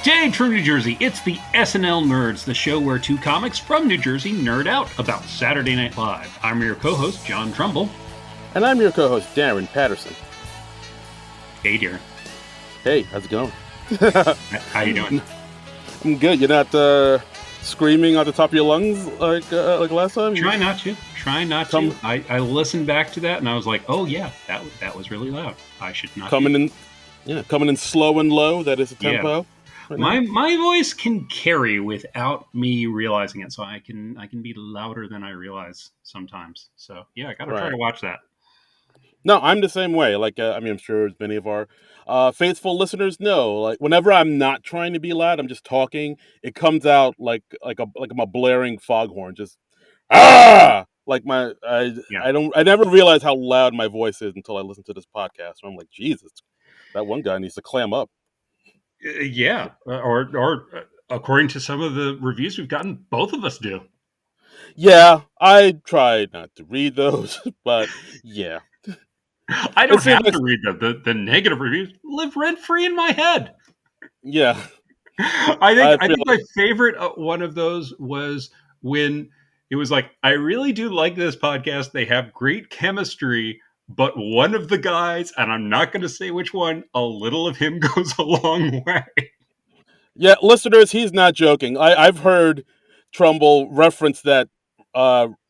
Dave from New Jersey, it's the SNL Nerds, the show where two comics from New Jersey nerd out about Saturday Night Live. I'm your co-host, John Trumbull. And I'm your co-host, Darren Patterson. Hey, Darren. Hey, how's it going? How you doing? I'm good. You're not screaming at the top of your lungs like last time? Try not to. I listened back to that and I was like, oh yeah, that was really loud. I should not coming in slow and low. That is the tempo. Yeah. My voice can carry without me realizing it, so I can be louder than I realize sometimes. So yeah, I gotta try to watch that. No, I'm the same way. I'm sure as many of our faithful listeners know. Like, whenever I'm not trying to be loud, I'm just talking. It comes out like I'm a blaring foghorn. Just I never realize how loud my voice is until I listen to this podcast. And I'm like, Jesus, that one guy needs to clam up. Yeah, or according to some of the reviews we've gotten, both of us do. Yeah, I try not to read those, but yeah. I don't have to read them. The negative reviews live rent free in my head. Yeah. I think my favorite one of those was when it was like, I really do like this podcast. They have great chemistry, but one of the guys, and I'm not going to say which one, a little of him goes a long way. Yeah, listeners, he's not joking. I've heard Trumbull reference that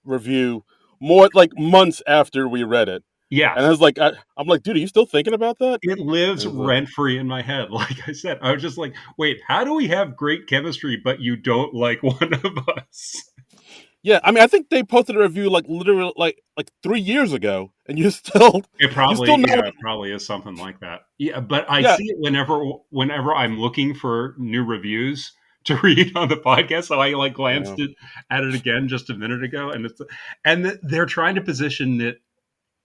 review more like months after we read it. Yeah. And I was like, I'm like, dude, are you still thinking about that? It lives rent-free in my head. Like I said, I was just like, wait, how do we have great chemistry, but you don't like one of us? Yeah, I mean, I think they posted a review literally like 3 years ago, and you still... It probably is something like that. Yeah, but I see it whenever I'm looking for new reviews to read on the podcast. So I glanced at it again just a minute ago, and they're trying to position it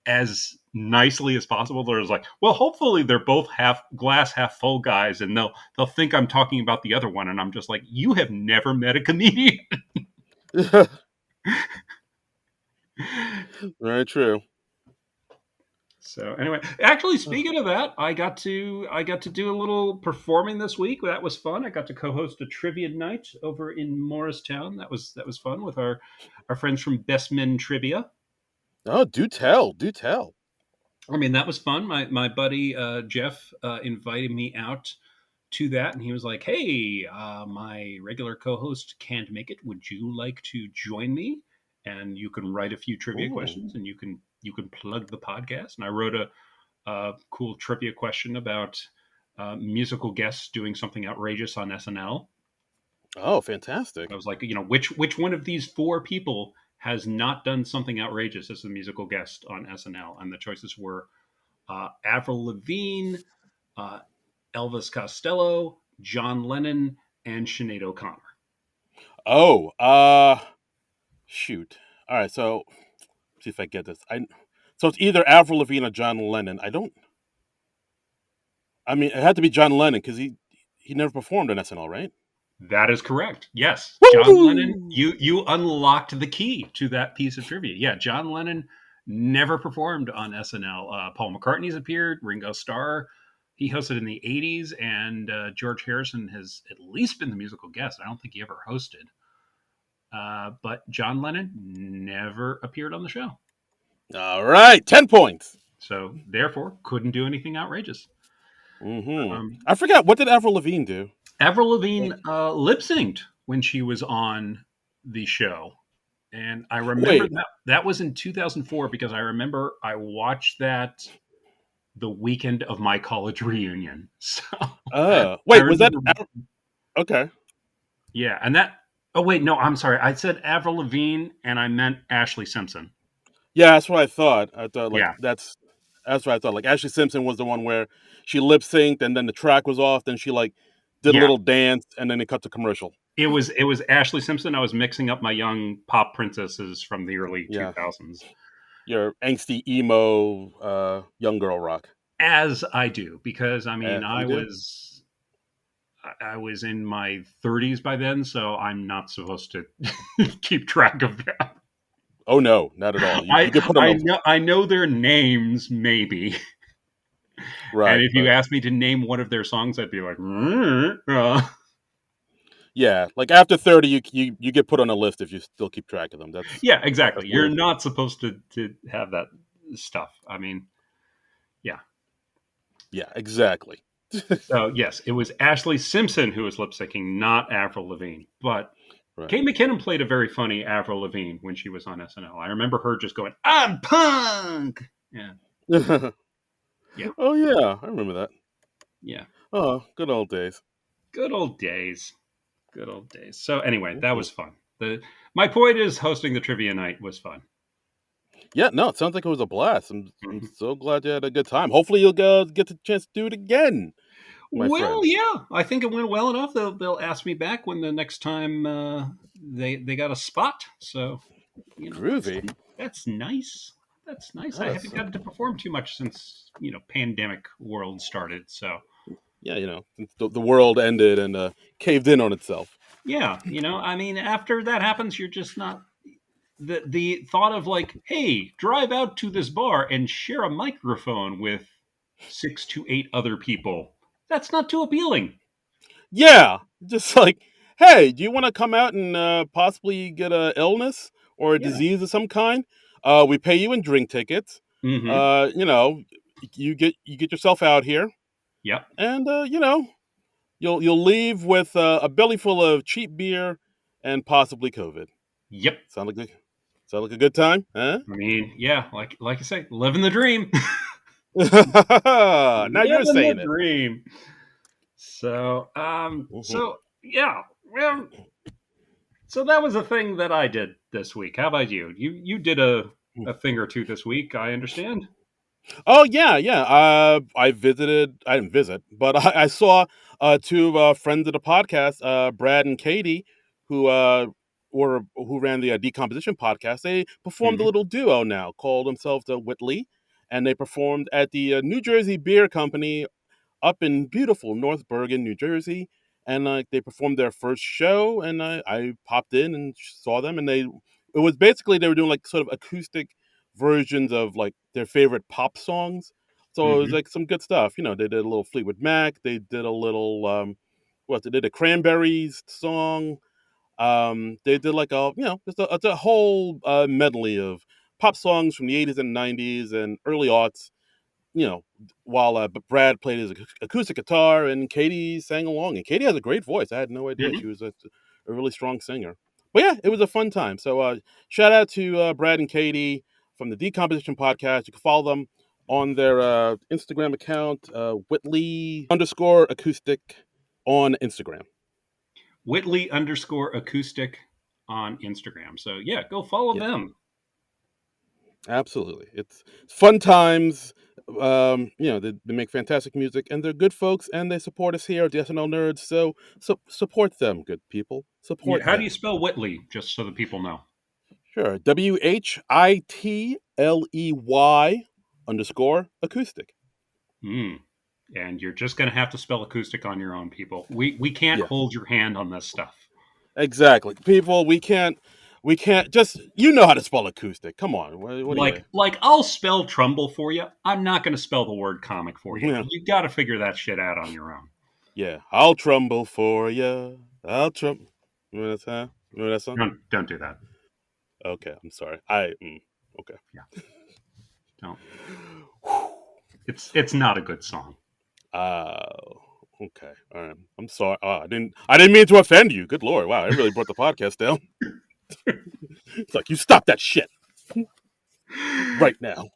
as nicely as possible. There's like, well, hopefully they're both half full guys, and they'll think I'm talking about the other one, and I'm just like, you have never met a comedian. Very true. So anyway, actually, speaking of that, I got to do a little performing this week. That was fun. I got to co-host a trivia night over in Morristown. That was fun with our friends from Best Men Trivia. Oh, do tell. I mean, that was fun. My buddy Jeff invited me out to that, and he was like, hey, my regular co-host can't make it. Would you like to join me? And you can write a few trivia questions, and you can plug the podcast. And I wrote a cool trivia question about musical guests doing something outrageous on SNL. Oh, fantastic. I was like, which one of these four people has not done something outrageous as a musical guest on SNL? And the choices were Avril Lavigne, Elvis Costello, John Lennon, and Sinead O'Connor. Oh, shoot. All right, so see if I get this. So it's either Avril Lavigne or John Lennon. It had to be John Lennon because he never performed on SNL, right? That is correct. Yes. Woo-hoo! John Lennon, you unlocked the key to that piece of trivia. Yeah, John Lennon never performed on SNL. Paul McCartney's appeared, Ringo Starr, he hosted in the 80s, and George Harrison has at least been the musical guest. I don't think he ever hosted. But John Lennon never appeared on the show. All right, 10 points. So, therefore, couldn't do anything outrageous. Mm-hmm. I forgot, what did Avril Lavigne do? Avril Lavigne lip-synced when she was on the show. And I remember that was in 2004 because I remember I watched that the weekend of my college reunion. So, was that... Okay. Yeah, and that... Oh, wait, no, I'm sorry. I said Avril Lavigne, and I meant Ashley Simpson. Yeah, that's what I thought. That's what I thought. Like, Ashley Simpson was the one where she lip-synced, and then the track was off, then she, did a little dance, and then it cut to commercial. It was Ashley Simpson. I was mixing up my young pop princesses from the early 2000s. Your angsty, emo, young girl rock. As I do, because, I mean, I was in my 30s by then, so I'm not supposed to keep track of that. Oh, no, not at all. I know their names, maybe. Right. And if you asked me to name one of their songs, I'd be like, Yeah, like after 30, you get put on a list if you still keep track of them. Yeah, exactly. That's You're weird. not supposed to have that stuff. I mean, yeah. Yeah, exactly. So yes, it was Ashley Simpson who was lip syncing, not Avril Lavigne. But Right. Kate McKinnon played a very funny Avril Lavigne when she was on SNL. I remember her just going, "I'm punk." Yeah, yeah, Oh yeah, I remember that. yeah. Oh, good old days. Good old days. Good old days. So anyway, that Mhm. was fun. The My point is, hosting the trivia night was fun. Yeah, no, it sounds like it was a blast. I'm Mhm. so glad you had a good time. Hopefully, you'll go get the chance to do it again, my Well, friend. yeah, I think it went well enough. They'll ask me back when the next time they got a spot. So Groovy. that's nice. That's nice. I Yes. haven't gotten to perform too much since pandemic world started. So Yeah, since the world ended and caved in on itself. yeah, I mean, after that happens, you're just not the thought of like, hey, drive out to this bar and share a microphone with 6 to 8 other people. That's not too appealing. Yeah, just like, hey, do you want to come out and possibly get a illness or a Yeah. disease of some kind? We pay you in drink tickets. Mm-hmm. Uh, you know, you get yourself out here, Yep. and you'll leave with a belly full of cheap beer and possibly COVID. Yep. Sound like a good time, huh? I mean, yeah, like I say, living the dream. Now you're Living the saying it. dream. So, Mhm. so yeah, well, so that was a thing that I did this week. How about you? You did a thing or two this week, I understand. Oh yeah, yeah. I visited. I didn't visit, but I saw two friends of the podcast, Brad and Katie, who who ran the Decomposition podcast. They performed a Hmm. little duo now, called themselves Whitley, and they performed at the New Jersey Beer Company up in beautiful North Bergen, New Jersey, and they performed their first show, and I popped in and saw them, and it was basically they were doing like sort of acoustic versions of like their favorite pop songs. So it was Hmm. like some good stuff. They did a little Fleetwood Mac, they did a little they did a Cranberries song. They did like a whole medley of pop songs from the 80s and 90s and early aughts, you know, while Brad played his acoustic guitar and Katie sang along. And Katie has a great voice. I had no idea she Hmm. was a really strong singer. But yeah, it was a fun time. So shout out to Brad and Katie from the Decomposition podcast. You can follow them on their Instagram account, Whitley underscore acoustic on Instagram. Whitley underscore acoustic on Instagram. So yeah, go follow Yeah, them. absolutely. It's fun times. They make fantastic music and they're good folks and they support us here at the SNL Nerds. So support them, good people. Yeah, Support how do you them. spell Whitley? Just so the people know. Sure. WHITLEY underscore acoustic. Hmm. And you're just going to have to spell acoustic on your own, people. We can't Yeah, hold your hand on this stuff. exactly. People, we can't just, how to spell acoustic. Come on. What are you? Like I'll spell Trumbull for you. I'm not going to spell the word comic for you. Yeah. You got to figure that shit out on your own. Yeah. I'll trumble for ya. I'll trumble. Remember that song? Don't do that. Okay. I'm sorry. Okay. Yeah, don't. It's not a good song. Oh, okay. All right. I'm sorry. I didn't mean to offend you. Good lord. Wow, I really brought the podcast down. It's like you stop that shit right now.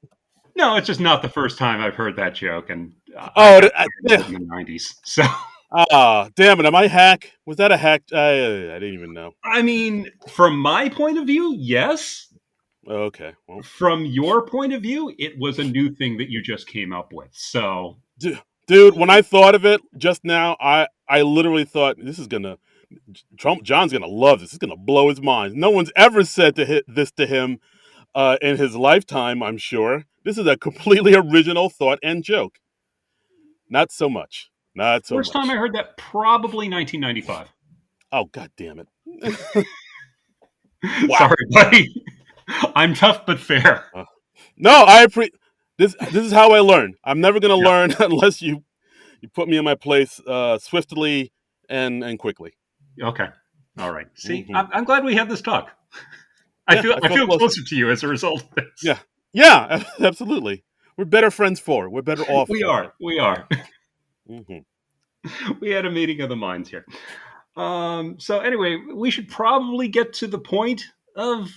No, it's just not the first time I've heard that joke, and I Oh, got yeah. started in the '90s. So, Damn it. Am I hack? Was that a hack? I didn't even know. I mean, from my point of view, yes. Okay. Well, From your point of view, it was a new thing that you just came up with. So, dude, when I thought of it just now, I literally thought this is gonna John's gonna love this. It's gonna blow his mind. No one's ever said to hit this to him in his lifetime. I'm sure this is a completely original thought and joke. Not so much. Not so first time I much. heard that, probably 1995. Oh, god damn it. Sorry, Wow. buddy. I'm tough but fair. No, I appreciate this is how I learn. I'm never going to Yeah. learn unless you put me in my place swiftly and quickly. Okay. All right. See, Hmm. I'm glad we had this talk. Yeah, I I feel feel closer. closer to you as a result of this. Yeah, yeah, absolutely. We're better friends for it. We're better off We for are. it. We are. Hmm. We had a meeting of the minds here. So anyway, we should probably get to the point of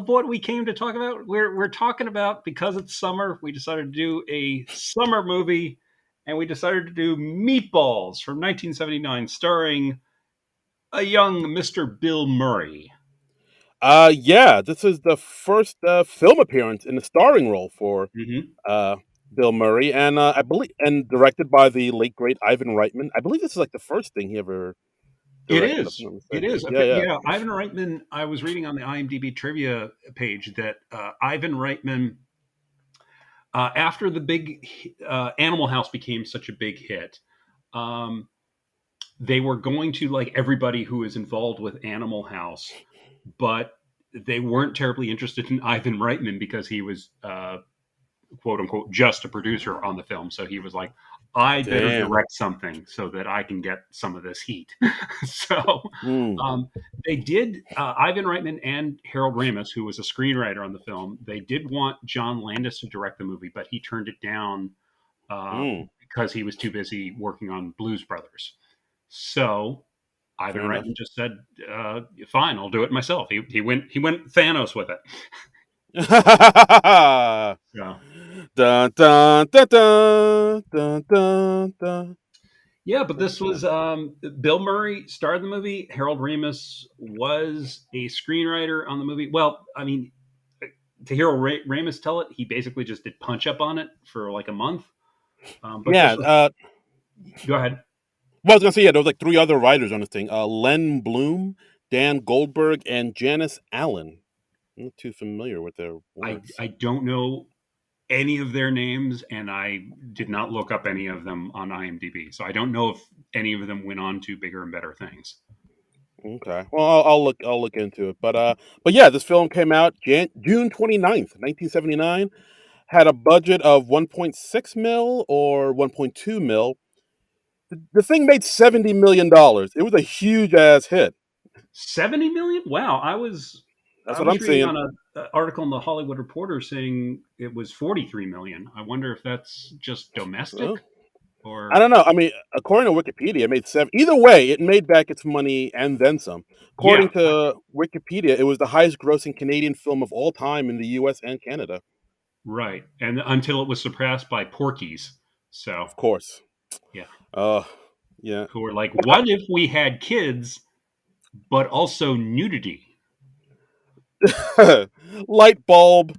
what we came to talk about. We're talking about, because it's summer, we decided to do a summer movie, and we decided to do Meatballs from 1979, starring a young Mr. Bill Murray. Yeah, this is the first film appearance in the starring role for Mm-hmm. uh, Bill Murray, and I believe, and directed by the late great Ivan Reitman. I believe this is like the first thing he ever It directed, if is. I'm not It mistaken. is. Yeah, yeah. Yeah, Ivan Reitman. I was reading on the IMDb trivia page that Ivan Reitman, after the big Animal House became such a big hit, um, they were going to, like, everybody who is involved with Animal House, but they weren't terribly interested in Ivan Reitman because he was quote unquote just a producer on the film. So he was like, I better Damn. direct something so that I can get some of this heat. So Mm, um, they did, Ivan Reitman and Harold Ramis, who was a screenwriter on the film, they did want John Landis to direct the movie, but he turned it down uh, mm, because he was too busy working on Blues Brothers. So Ivan fair enough. Reitman just said, "Fine, I'll do it myself." He went Thanos with it. So Dun, dun, dun, dun, dun, dun, dun, yeah, but dun, this was dun. Bill Murray starred the movie. Harold Ramis was a screenwriter on the movie. Well, I mean, to hear Ramis tell it, he basically just did punch up on it for like a month. But Yeah, this was, go ahead. well, I was gonna say, yeah, there was like three other writers on this thing: Len Bloom, Dan Goldberg, and Janice Allen. I'm not too familiar with their works. I don't know any of their names, and I did not look up any of them on IMDb, so I don't know if any of them went on to bigger and better things. Okay, well, I'll look into it. But yeah, this film came out June 29th, 1979. Had a budget of 1.6 mil or 1.2 mil. The thing made $70 million. It was a huge ass hit. 70 million? Wow, That's I what was I'm reading seeing. on a article in the Hollywood Reporter saying it was 43 million. I wonder if that's just domestic Well, I or don't know. I mean, according to Wikipedia, it made seven. Either way, it made back its money and then some. yeah, According to Wikipedia, it was the highest grossing Canadian film of all time in the U.S. and Canada. right. And until it was surpassed by Porky's. So, Of course. yeah, Uh, yeah. who were like, what if we had kids but also nudity? Light bulb.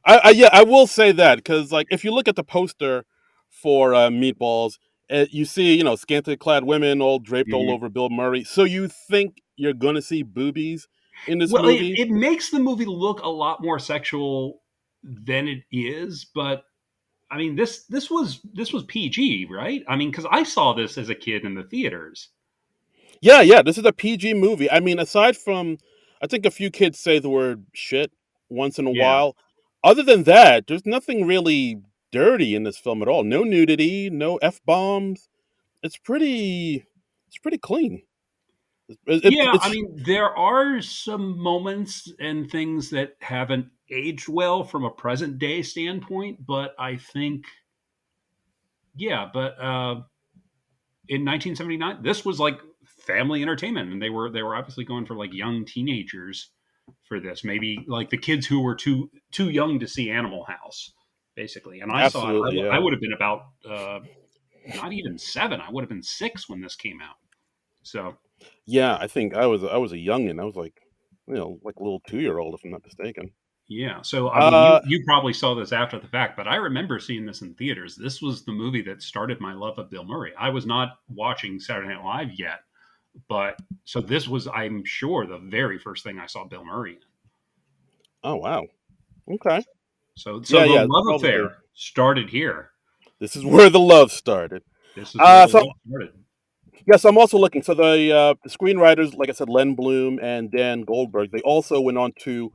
Yeah, I will say that because like if you look at the poster for Meatballs, you see scantily clad women all draped all Mhm. over Bill Murray. So you think you're gonna see boobies in this Well, movie? it makes the movie look a lot more sexual than it is, but I mean, this was PG, right? I mean, because I saw this as a kid in the theaters. Yeah, yeah. This is a PG movie. I mean, aside from, I think a few kids say the word shit once in a Yeah, while. Other than that, there's nothing really dirty in this film at all. No nudity, no f bombs. It's pretty. It's pretty clean. yeah. I It's mean, there are some moments and things that haven't aged well from a present day standpoint, but I think, yeah. But in 1979, this was like family entertainment, and they were obviously going for like young teenagers for this. Maybe like the kids who were too young to see Animal House, basically. And I saw it. absolutely, I yeah. would have been about not even 7. I would have been 6 when this came out. So Yeah, I think I was a youngin. I was like, like a little 2-year old, if I'm not mistaken. yeah. So I mean, Uh, you probably saw this after the fact, but I remember seeing this in theaters. This was the movie that started my love of Bill Murray. I was not watching Saturday Night Live yet, but so this was, I'm sure, the very first thing I saw Bill Murray in. oh wow, okay, So yeah, the yeah, love probably. affair started here. This is where the love started. This is where the So love started. yes, I'm also looking. So the screenwriters, like I said, Len Bloom and Dan Goldberg, they also went on to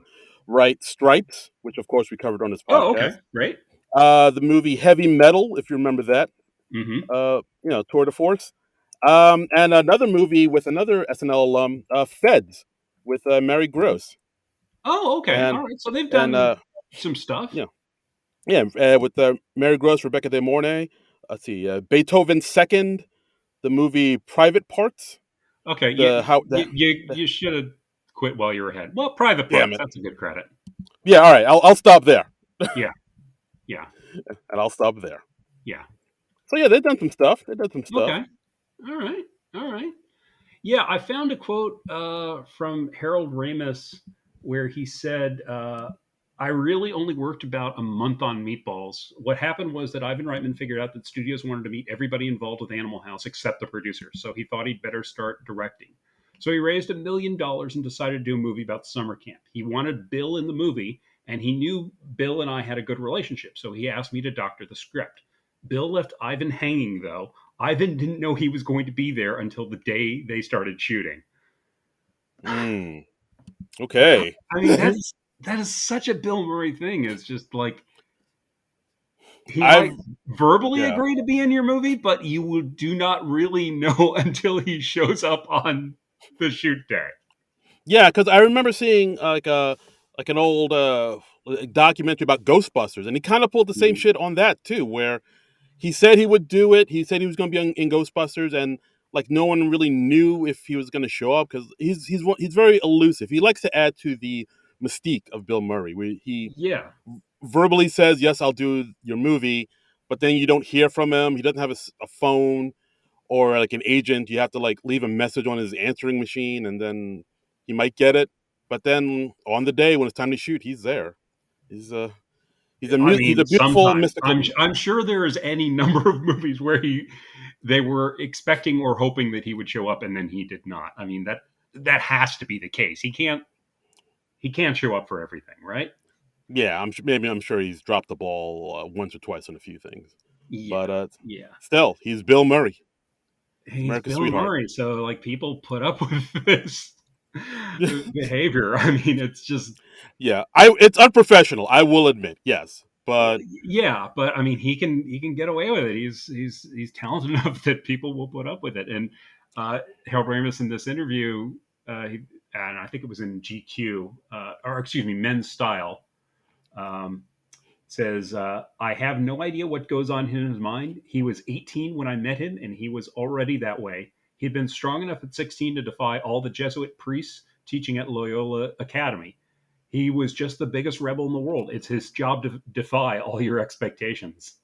write Stripes, which of course we covered on this Oh, okay, podcast. great. The movie Heavy Metal, if you remember that, Hmm. Tour de Force, And another movie with another SNL alum, Feds, with Mary Gross, Oh, okay. and All right. So they've and done some stuff. yeah, yeah, with Mary Gross, Rebecca De Mornay. Let's see, Beethoven Second, the movie Private Parts. Okay. The how the You should have quit while you were ahead. Well, private damn parts. it. That's a good credit. Yeah, all right, I'll stop there, Yeah. Yeah. and I'll stop there. Yeah. So yeah, they've done some stuff. They've done some stuff. Okay. All right. All right. Yeah, I found a quote from Harold Ramis where he said, I really only worked about a month on Meatballs. What happened was that Ivan Reitman figured out that studios wanted to meet everybody involved with Animal House except the producers, so he thought he'd better start directing. So he raised $1 million and decided to do a movie about summer camp. He wanted Bill in the movie, and he knew Bill and I had a good relationship, so he asked me to doctor the script. Bill left Ivan hanging, though. Ivan didn't know he was going to be there until the day they started shooting. Mm, okay. I mean, that is such a Bill Murray thing. It's just like he I've might verbally yeah. agree to be in your movie, but you do not really know until he shows up on the shoot day. Yeah, because I remember seeing like an old documentary about Ghostbusters, and he kind of pulled the same Mhm. shit on that too, where he said he would do it. He said he was going to be in Ghostbusters, and like no one really knew if he was going to show up because he's very elusive. He likes to add to the mystique of Bill Murray, where he Yeah. verbally says, "Yes, I'll do your movie," but then you don't hear from him. He doesn't have a phone or like an agent. You have to like leave a message on his answering machine, and then he might get it. But then on the day when it's time to shoot, he's there. He's a I he's mean, a beautiful sometimes mystical. I'm sure there is any number of movies where they were expecting or hoping that he would show up and then he did not. I mean that has to be the case. He can't show up for everything, right? Yeah, I'm sure he's dropped the ball once or twice on a few things, but Yeah, yeah. still, he's Bill Murray. He's He's America's Bill sweetheart. Murray, so like people put up with this behavior. I mean, it's just Yeah, I it's unprofessional. I will admit, yes, but yeah, but I mean, he can get away with it. He's talented enough that people will put up with it. And Harold Ramis in this interview, and I think it was in GQ, or excuse me, Men's Style. Um, says, I have no idea what goes on in his mind. He was 18 when I met him, and he was already that way. He'd been strong enough at 16 to defy all the Jesuit priests teaching at Loyola Academy. He was just the biggest rebel in the world. It's his job to defy all your expectations.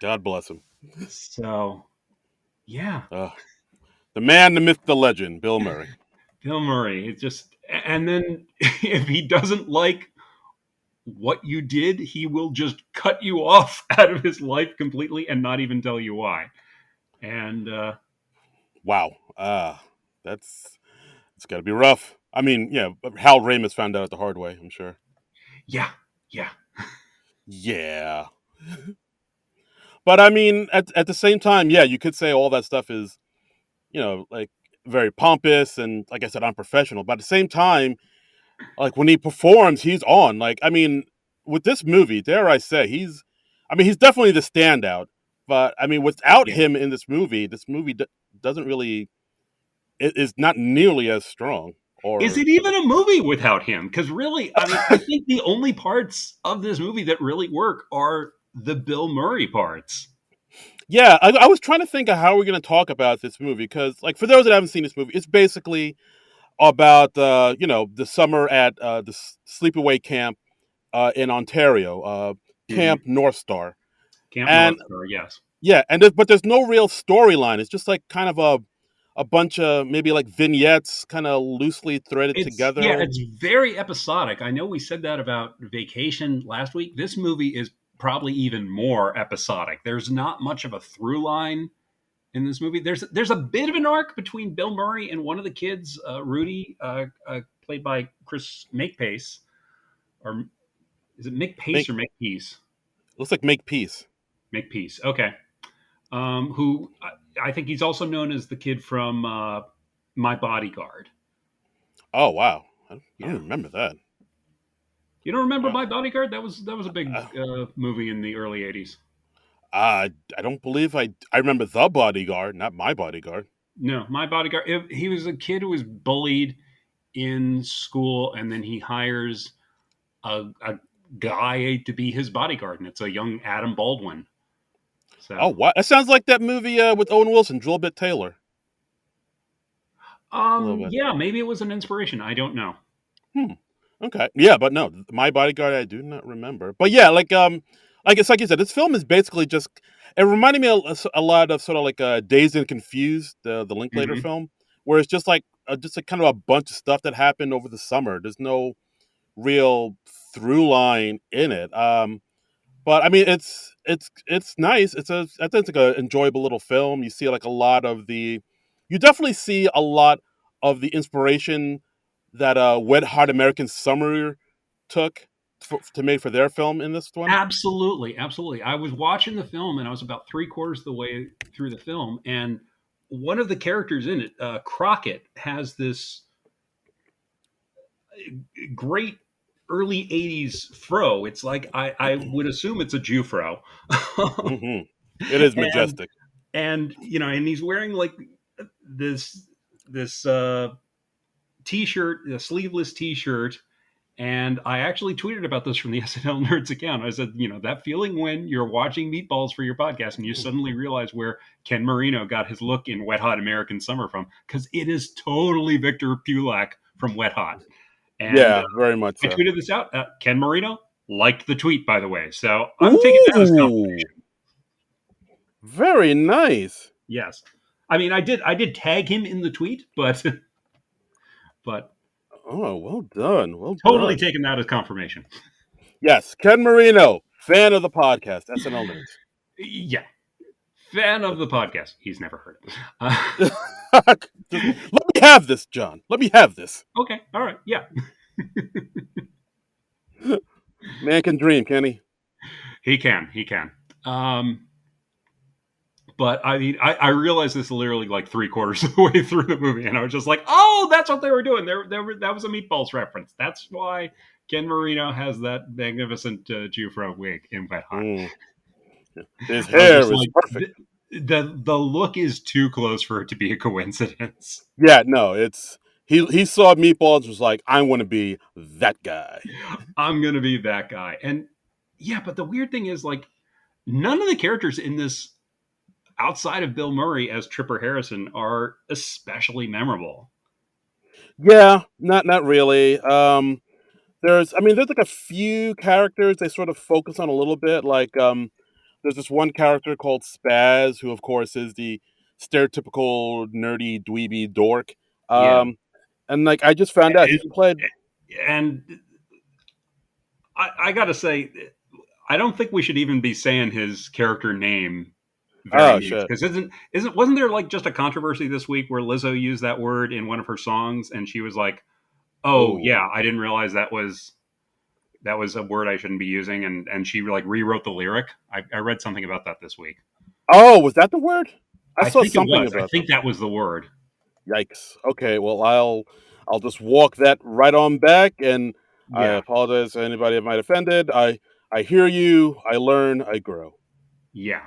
God bless him. So, yeah, Uh, the man, the myth, the legend, Bill Murray. Bill Murray. It just, and then if he doesn't like what you did, he will just cut you off out of his life completely and not even tell you why. And Wow, that's it's got to be rough. I mean, yeah, Hal Ramis found out the hard way. I'm sure. yeah, yeah, Yeah, but I mean, at the same time, yeah, you could say all that stuff is, like very pompous and, like I said, unprofessional. But at the same time, like when he performs, he's on. Like, I mean, with this movie, dare I say, I mean, he's definitely the standout. But I mean, without yeah. him in this movie doesn't really, it is not nearly as strong. Is Or, it even a movie without him? Because really, I mean, I think the only parts of this movie that really work are the Bill Murray parts. yeah, I was trying to think of how we're going to talk about this movie because, like, for those that haven't seen this movie, it's basically about the summer at the sleepaway camp in Ontario, Mm-hmm. Camp North Star, Camp North and Star, yes. yeah, but there's no real storyline. It's just like kind of a bunch of maybe like vignettes, kind of loosely threaded together. It's very episodic. I know we said that about Vacation last week. This movie is probably even more episodic. There's not much of a through line in this movie. There's a bit of an arc between Bill Murray and one of the kids, Rudy, played by Chris Makepeace, or is it Makepeace Make or Makepeace? looks like make peace. Makepeace. Okay. Who I think he's also known as the kid from My Bodyguard. Oh wow, I don't Yeah. remember that. You don't remember Wow, My Bodyguard? That was a big uh, movie in the early '80s. I don't believe I remember The Bodyguard, not My Bodyguard. No, My Bodyguard. He was a kid who was bullied in school, and then he hires a guy to be his bodyguard, and it's a young Adam Baldwin. Oh, So, what? That sounds like that movie with Owen Wilson, Joel Bit Taylor, a little bit. yeah, maybe it was an inspiration. I don't know. Hmm. Okay. Yeah, but no, My Bodyguard I do not remember. But yeah, like it's like you said, this film is basically just it reminded me a lot of sort of like Dazed and Confused, the Linklater Hmm. film, where it's just like just a kind of a bunch of stuff that happened over the summer. There's no real through line in it. But I mean, it's nice. I think it's like a enjoyable little film. You see like a lot of you definitely see a lot of the inspiration that Wet Hot American Summer took to make for their film in this one. Absolutely, absolutely. I was watching the film, and I was about three quarters of the way through the film, and one of the characters in it, Crockett, has this great early 80s fro. It's like I would assume it's a Jew fro. Hmm. It is and majestic. and he's wearing like this this t-shirt, a sleeveless t-shirt. And I actually tweeted about this from the SNL Nerds account. I said, that feeling when you're watching Meatballs for your podcast and you suddenly realize where Ken Marino got his look in Wet Hot American Summer from, because it is totally Victor Pulak from Wet Hot. And Yeah, very much I so. tweeted this out. Ken Marino liked the tweet, by the way. So I'm taking that as Ooh, confirmation. very nice. Yes. I mean, I did tag him in the tweet, but but Oh, well done. Well totally done. taking that as confirmation. Yes, Ken Marino, fan of the podcast, SNL Nerds. Yeah. Fan of the podcast. He's never heard it. Just, let me have this, John. Let me have this. Okay. All right. Yeah. Man can dream, can he? He can. He can. Um, but I mean, I realized this literally like three quarters of the way through the movie, and I was just like, "Oh, that's what they were doing. That was a Meatballs reference. That's why Ken Marino has that magnificent Jufro wig in Wet Hot." Mm. His I was just hair is like, perfect. the look is too close for it to be a coincidence. Yeah, no, it's he saw Meatballs and was like, I want to be that guy. I'm gonna be that guy, and yeah. But the weird thing is, like, none of the characters in this outside of Bill Murray as Tripper Harrison are especially memorable. Yeah, not really. There's like a few characters they sort of focus on a little bit. There's this one character called Spaz, who of course is the stereotypical nerdy dweeby dork. Yeah. Um, and like I just found out And, he played. and I gotta say, I don't think we should even be saying his character name very Oh much, shit. because wasn't there like just a controversy this week where Lizzo used that word in one of her songs and she was like, "Oh Oh. yeah, I didn't realize that was a word I shouldn't be using," and she like rewrote the lyric. I read something about that this week. Oh, was that the word? I I saw think it something was. I about that. think that was the word. Yikes. Okay, well I'll just walk that right on back, and I Yeah, apologize to anybody I might have offended. I hear you, I learn, I grow. yeah,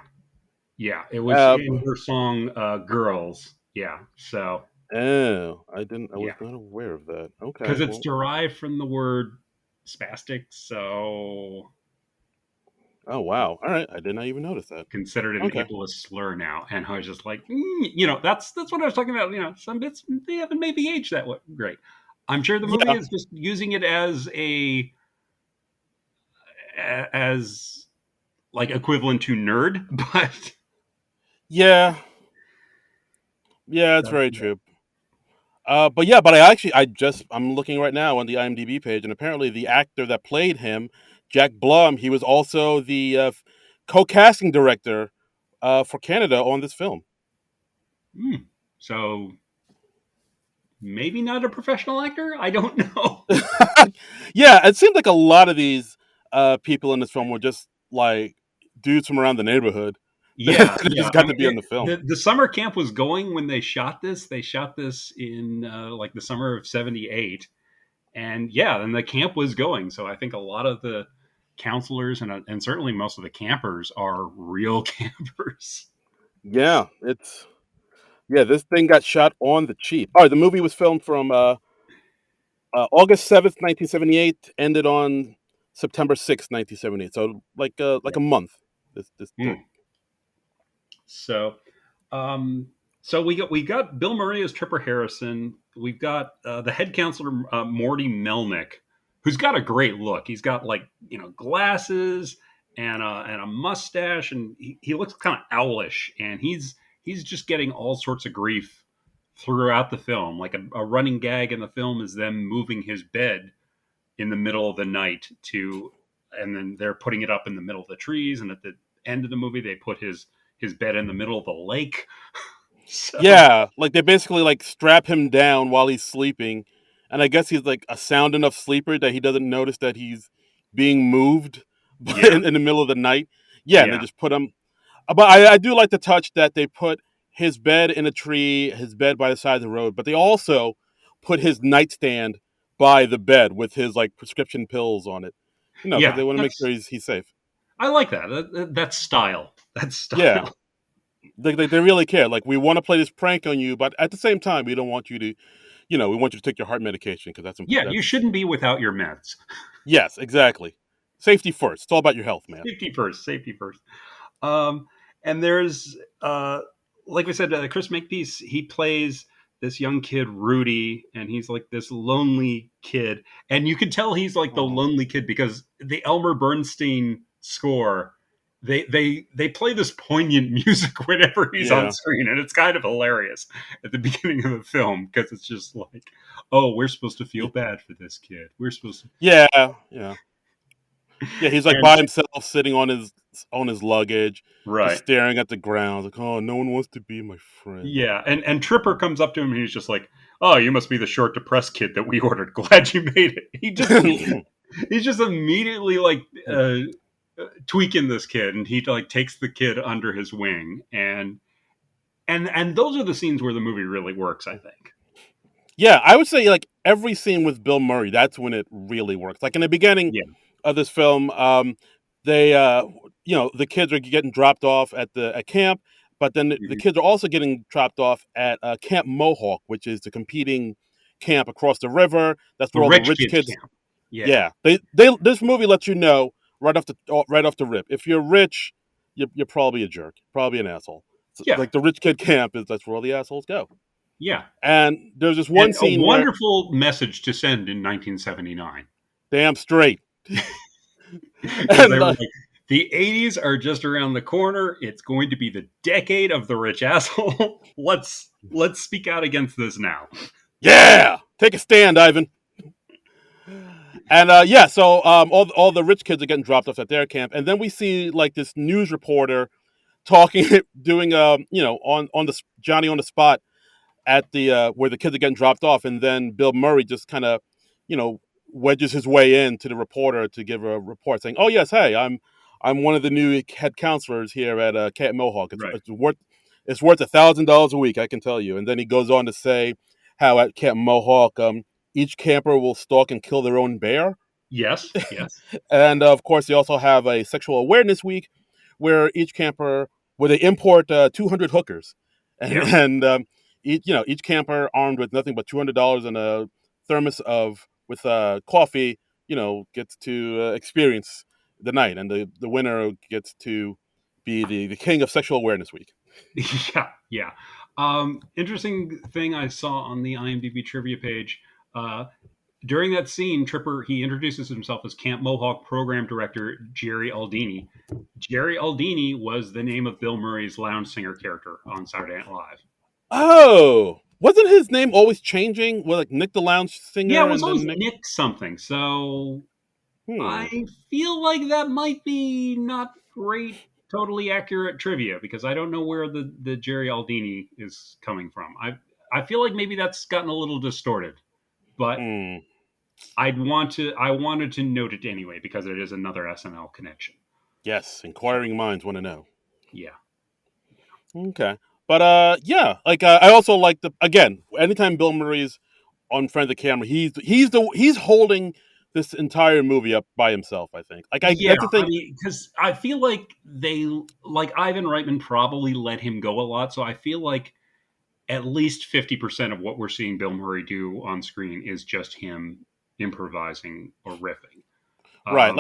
yeah. It was Uh in her song "Girls." Yeah, so oh, I was yeah, not aware of that. because Okay, it's well, derived from the word spastic, so oh wow. All right, I did not even notice that. considered an Okay. ableist slur now. And I was just like, that's what I was talking about. Some bits they haven't maybe aged that way. Great. I'm sure the movie Yeah. is just using it as like equivalent to nerd, but Yeah. Yeah, it's very yeah. true. But I'm looking right now on the IMDb page, and apparently the actor that played him, Jack Blum, he was also the co-casting director for Canada on this film. Hmm. So maybe not a professional actor. I don't know. Yeah, it seemed like a lot of these people in this film were just like dudes from around the neighborhood. They Yeah, yeah. just I got to mean, be in the film. the summer camp was going when they shot this. They shot this in like the summer of '78, and yeah, then the camp was going. So I think a lot of the counselors and certainly most of the campers are real campers. Yeah, it's this thing got shot on the cheap. All right, the movie was filmed from August 7th, 1978, ended on September 6th, 1978. So like a month. This took. Hmm. So, um, so we got Bill Murray as Tripper Harrison. We've got the head counselor Morty Melnick, who's got a great look. He's got like glasses and a mustache, and he looks kind of owlish, and he's just getting all sorts of grief throughout the film. Like a running gag in the film is them moving his bed in the middle of the night and then they're putting it up in the middle of the trees, and at the end of the movie they put his bed in the middle of the lake. So Yeah, like they basically like strap him down while he's sleeping, and I guess he's like a sound enough sleeper that he doesn't notice that he's being moved yeah, in the middle of the night. Yeah, and they yeah, just put him. But I do like the touch that they put his bed in a tree, his bed by the side of the road, but they also put his nightstand by the bed with his like prescription pills on it. Because yeah. they want to make sure That's he's safe. I like that. That's style. That's Yeah, style. they really care. Like we want to play this prank on you, but at the same time, we don't want you to we want you to take your heart medication because Yeah, you that's shouldn't be without your meds. yes, exactly. Safety first. It's all about your health, man. Safety first. Safety first. Um, and there's, like we said, Chris Makepeace. He plays this young kid, Rudy, and he's like this lonely kid, and you can tell he's like the Oh, lonely kid because the Elmer Bernstein score. They play this poignant music whenever he's on yeah, screen, and it's kind of hilarious at the beginning of the film because it's just like, oh, we're supposed to feel yeah, bad for this kid. We're supposed yeah, yeah. Yeah, he's to, like by himself, sitting on his luggage, just right. staring at the ground. Like, oh, no one wants to be my friend. Yeah, and Tripper comes up to him and he's just like, "Oh, you must be the short, depressed kid that we ordered. Glad you made it." He's just immediately like tweaking this kid, and he like takes the kid under his wing, and those are the scenes where the movie really works, I think. Yeah, I would say like every scene with Bill Murray, that's when it really works. Like in the beginning Yeah, of this film, they the kids are getting dropped off at camp, but then the mhm. kids are also getting dropped off at Camp Mohawk, which is the competing camp across the river. That's The where all the rich rich kids kids. camp. Yeah, Yeah, this movie lets you know right off the rip. If you're rich, you're probably a jerk, probably an asshole. So, yeah, like the rich kid camp is that's where all the assholes go. yeah, And there's this one and a scene where wonderful message to send in 1979 damn straight. because they And were like, the 80s are just around the corner. It's going to be the decade of the rich asshole. Let's speak out against this now. yeah, take a stand, Ivan. And yeah, so all the rich kids are getting dropped off at their camp, and then we see like this news reporter talking, doing on the Johnny on the spot at the where the kids are getting dropped off, and then Bill Murray just kind of, you know, wedges his way in to the reporter to give a report saying, "Oh yes, hey, I'm one of the new head counselors here at Camp Mohawk. Right. It's worth $1,000 a week, I can tell you." And then he goes on to say how at Camp Mohawk, each camper will stalk and kill their own bear, Yes. Yes. and of course they also have a sexual awareness week where they import 200 hookers, and, Yeah. each camper armed with nothing but $200 and a thermos of with coffee, gets to experience the night, and the winner gets to be the king of sexual awareness week. Yeah. Yeah. Interesting thing I saw on the IMDb trivia page. Uh, During that scene, Tripper he introduces himself as Camp Mohawk program director Jerry Aldini. Jerry Aldini was the name of Bill Murray's lounge singer character on Saturday Night Live. Oh, wasn't his name always changing? Well, like Nick the Lounge Yeah, it Singer, was and always then Nick. Nick something. So Hmm. I feel like that might be not great, totally accurate trivia because I don't know where the Jerry Aldini is coming from. I feel like maybe that's gotten a little distorted, but Hmm. I wanted to note it anyway because it is another SNL connection. Yes, So inquiring minds want to know. yeah, Okay. But yeah, like I also like the again, anytime Bill Murray's on front of the camera, he's holding this entire movie up by himself. I think. Like, Yeah, that's the I thing. mean, because I feel like Ivan Reitman probably let him go a lot, so I feel like at least 50% of what we're seeing Bill Murray do on screen is just him improvising or riffing. Right. Um,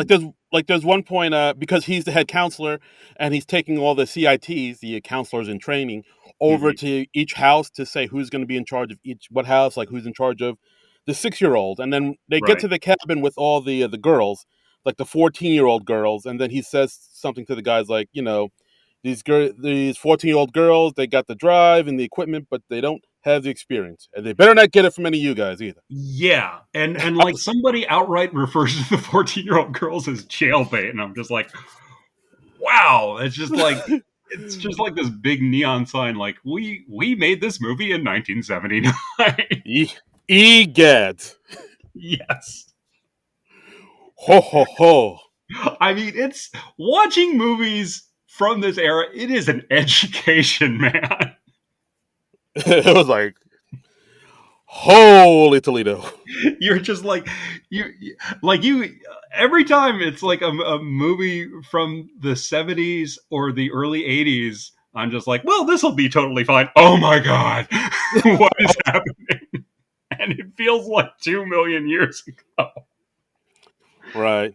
Like there's one point because he's the head counselor and he's taking all the CITs, the counselors in training, over mhm, to each house to say who's going to be in charge of each what house, like who's in charge of the 6-year-old. And then they get right. to the cabin with all the girls, like the 14-year-old girls, and then he says something to the guys like, these 14-year-old girls, they got the drive and the equipment, but they don't have the experience. And they better not get it from any of you guys either. Yeah, and like somebody outright refers to the 14-year-old girls as jailbait, and I'm just like, wow, it's just like this big neon sign, like we made this movie in 1979. E- Egads. Yes. Ho ho ho. I mean, it's watching movies from this era. It is an education, man. It was like, holy Toledo. You're just like you every time it's like a movie from the 70s or the early 80s. I'm just like, well, this will be totally fine. Oh my god, what is happening? And it feels like 2 million years ago. Right.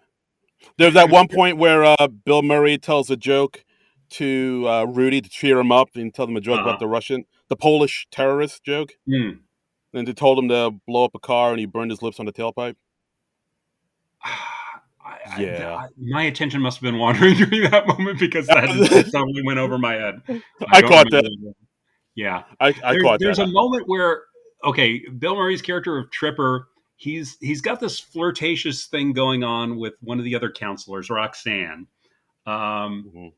There's that one point where Bill Murray tells a joke to Rudy to cheer him up and tell them a joke about Uh-huh. the Polish terrorist joke. Hmm. And they told him to blow up a car and he burned his lips on the tailpipe. Yeah. My attention must have been wandering during that moment because that totally went over my head. I I don't caught that. remember. Yeah, I caught there's a that. moment where okay, Bill Murray's character of Tripper, he's got this flirtatious thing going on with one of the other counselors, Roxanne. Um, Mhm.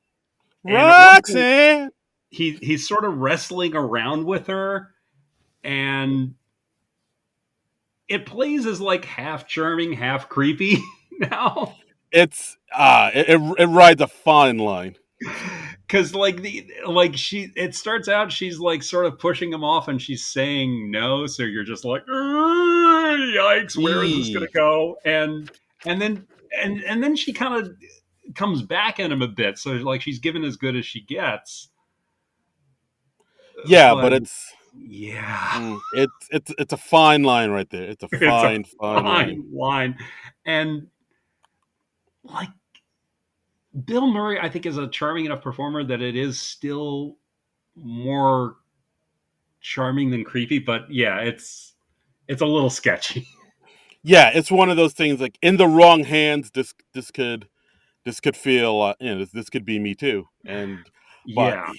and at one point, Roxanne. he's sort of wrestling around with her, and it plays as like half charming, half creepy now. It rides a fine line. Because it starts out she's like sort of pushing him off and she's saying no, so you're just like, yikes, where is this gonna Eee. go? And then she kind of comes back at him a bit, so like she's given as good as she gets. Yeah, But but it's yeah, it's a fine line right there. It's a it's a fine line. fine line. And like Bill Murray, I think, is a charming enough performer that it is still more charming than creepy, but yeah, it's a little sketchy. Yeah, it's one of those things like in the wrong hands. This could feel this could be me too. And but Yeah,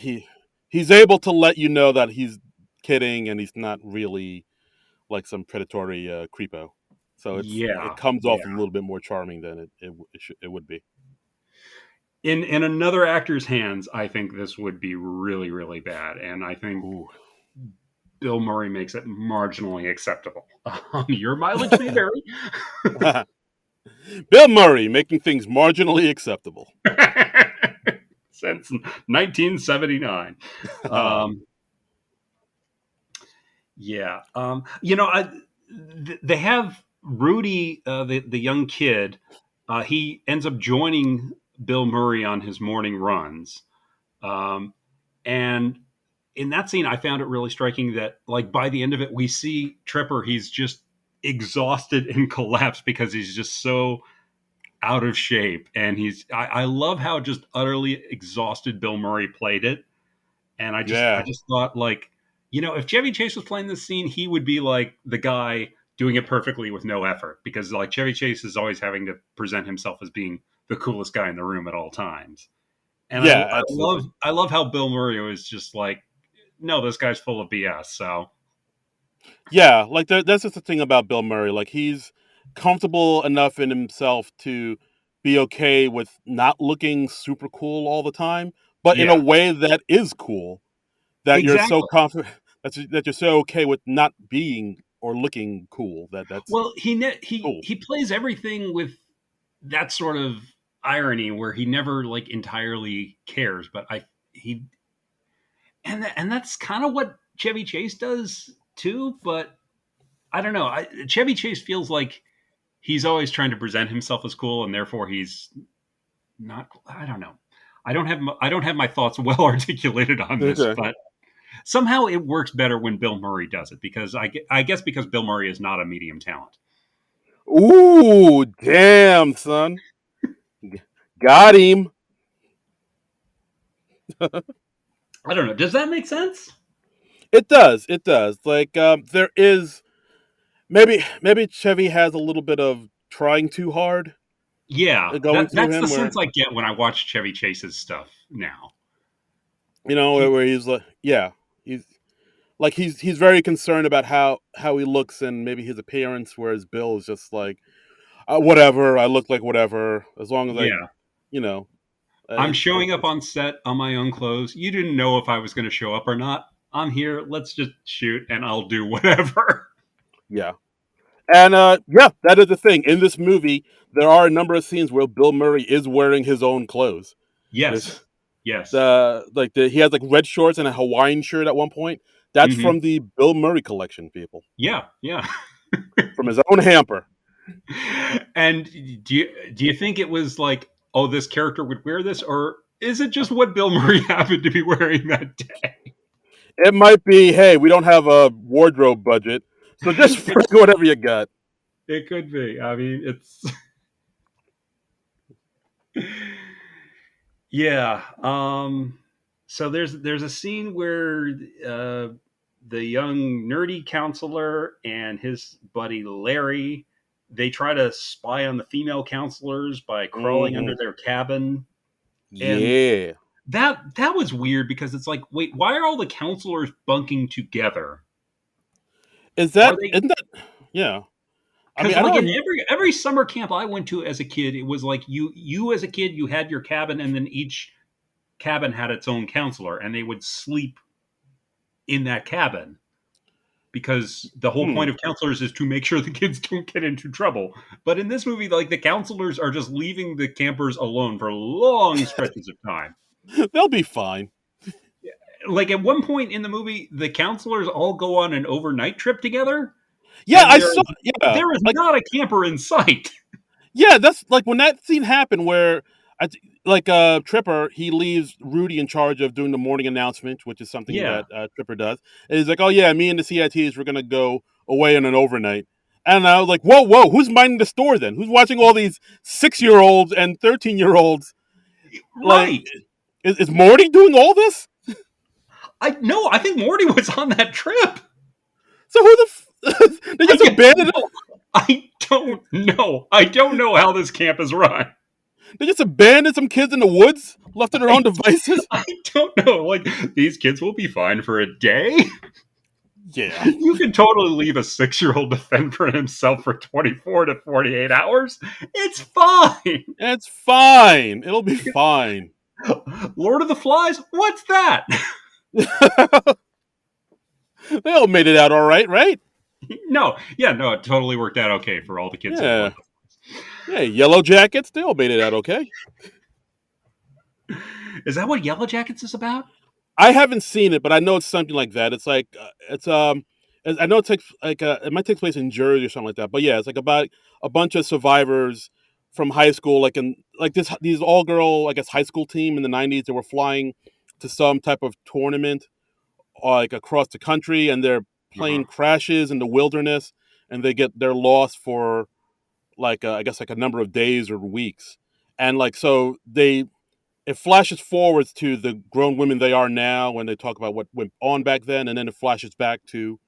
he's able to let you know that he's kidding and he's not really like some predatory creepo. So it yeah, comes yeah. off a little bit more charming than it would be. In another actor's hands, I think this would be really really bad, and I think Ooh. Bill Murray makes it marginally acceptable. Your mileage may vary. Bill Murray making things marginally acceptable. Since 1979. Um, yeah, they have Rudy, the young kid. He ends up joining Bill Murray on his morning runs. Um, and in that scene, I found it really striking that, like, by the end of it, we see Tripper. He's just exhausted and collapsed because he's just so out of shape. And I love how just utterly exhausted Bill Murray played it. And I Yeah. just thought, like, if Chevy Chase was playing this scene, he would be like the guy doing it perfectly with no effort because, like, Chevy Chase is always having to present himself as being the coolest guy in the room at all times. And Yeah, absolutely. I love how Bill Murray was just like, no, this guy's full of BS. So Yeah, like that's just the thing about Bill Murray. Like he's comfortable enough in himself to be okay with not looking super cool all the time, but in a yeah, way that is cool. That you're so exactly. confident that you're so okay with not being or looking cool. That's Well, cool. he plays everything with that sort of irony where he never like entirely cares, but he and that's kind of what Chevy Chase does too. But I don't know. Chevy Chase feels like he's always trying to present himself as cool, and therefore he's not. I don't know. I don't have my thoughts well articulated on this, Okay. but somehow it works better when Bill Murray does it because I guess because Bill Murray is not a medium talent. Ooh, damn, son. Got him. I don't know. Does that make sense? It does. It does. Like, there is maybe Chevy has a little bit of trying too hard Yeah, going through that's the him, where sense I get when I watch Chevy Chase's stuff now. where He, he's like, yeah, he's like he's very concerned about how he looks and maybe his appearance, whereas Bill is just like, whatever. I look like whatever, as long as I, yeah, you know, I'm it's showing up it's on set on my own clothes. You didn't know if I was going to show up or not. I'm here. Let's just shoot, and I'll do whatever. yeah. And yeah, that is the thing. In this movie, there are a number of scenes where Bill Murray is wearing his own clothes. There's Yes, yes. he has like red shorts and a Hawaiian shirt at one point. That's Hmm. from the Bill Murray collection, people, Yeah, yeah. from his own hamper. And do you think it was like, oh, this character would wear this, or is it just what Bill Murray happened to be wearing that day? It might be, hey, we don't have a wardrobe budget, so just bring It's whatever you got. it could be. I mean, it's yeah. So there's a scene where the young nerdy counselor and his buddy Larry, they try to spy on the female counselors by crawling under Hmm. their cabin, and Yeah, that was weird because it's like, wait, why are all the counselors bunking together? is Are that they? isn't that? Yeah, I Because mean, I like in don't. every summer camp I went to as a kid, it was like you as a kid you had your cabin, and then each cabin had its own counselor, and they would sleep in that cabin because the whole Hmm. point of counselors is to make sure the kids don't get into trouble. But in this movie, like the counselors are just leaving the campers alone for long stretches of time. They'll be fine. Like at one point in the movie, the counselors all go on an overnight trip together, Yeah, and I saw. Yeah, there is like, not a camper in sight. yeah, that's like when that scene happened where like Tripper, he leaves Rudy in charge of doing the morning announcement, which is something Yeah, that Tripper does. And he's like, "Oh yeah, me and the CITs we're gonna go away on an overnight." And I was like, "Whoa, whoa, who's minding the store then? Who's watching all these 6 year olds and 13 year olds? Like, right. is Morty doing all this? I no, I think Morty was on that trip. So who they I just don't abandoned know. I don't know. I don't know how this camp is run. they just abandoned some kids in the woods, left to their I own devices? I don't know. Like these kids will be fine for a day. Yeah, You can totally leave a 6-year-old to fend for himself for 24 to 48 hours. It's fine. it's fine. It'll be fine. Lord of the Flies. What's that? They all made it out all right, right? No. Yeah. No. It totally worked out okay for all the kids in Yeah. Lord of the Yeah, Yellow Jackets, they all made it out okay. Flies. Is that what Yellow Jackets is about? I haven't seen it, but I know it's something like that. It's like I know it takes like it might take place in Jersey or something like that. But yeah, it's like about a bunch of survivors from high school, like in like these all girl, I guess, high school team in the '90s. They were flying to some type of tournament, like across the country, and their Uh-huh. plane crashes in the wilderness, and they're lost for like I guess like a number of days or weeks, and like so they it flashes forwards to the grown women they are now when they talk about what went on back then, and then it flashes back to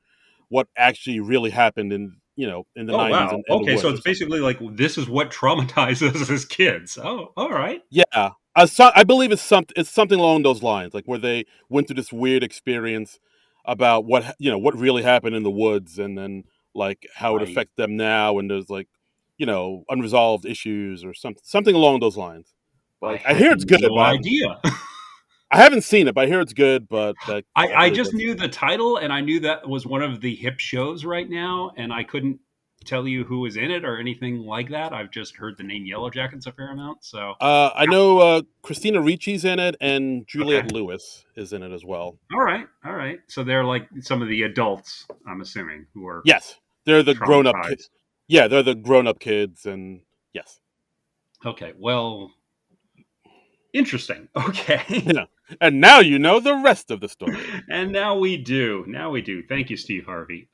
what actually really happened in in the Oh '90s wow. in the Okay, so woods it's or something. basically like this is what traumatizes us as kids. Oh, all right. Yeah, I believe it's something along those lines, like where they went through this weird experience about what really happened in the woods, and then like how it I affects them now, and there's like unresolved issues or something along those lines. I Like I had hear it's good, no but idea. I haven't seen it, but I hear it's good. But I I believe just that's knew the title and I knew that was one of the hip shows right now, and I couldn't tell you who was in it or anything like that. I've just heard the name Yellow Jackets a fair amount. So I know Christina Ricci's in it, and okay. Juliette Lewis is in it as well. All right. All right. So they're like some of the adults, I'm assuming, who are Yes, they're the grown up. traumatized. Yeah, they're the grown-up kids, and yes. Okay, well, interesting. Okay. Yeah. And now you know the rest of the story. And now we do. Now we do. Thank you, Steve Harvey.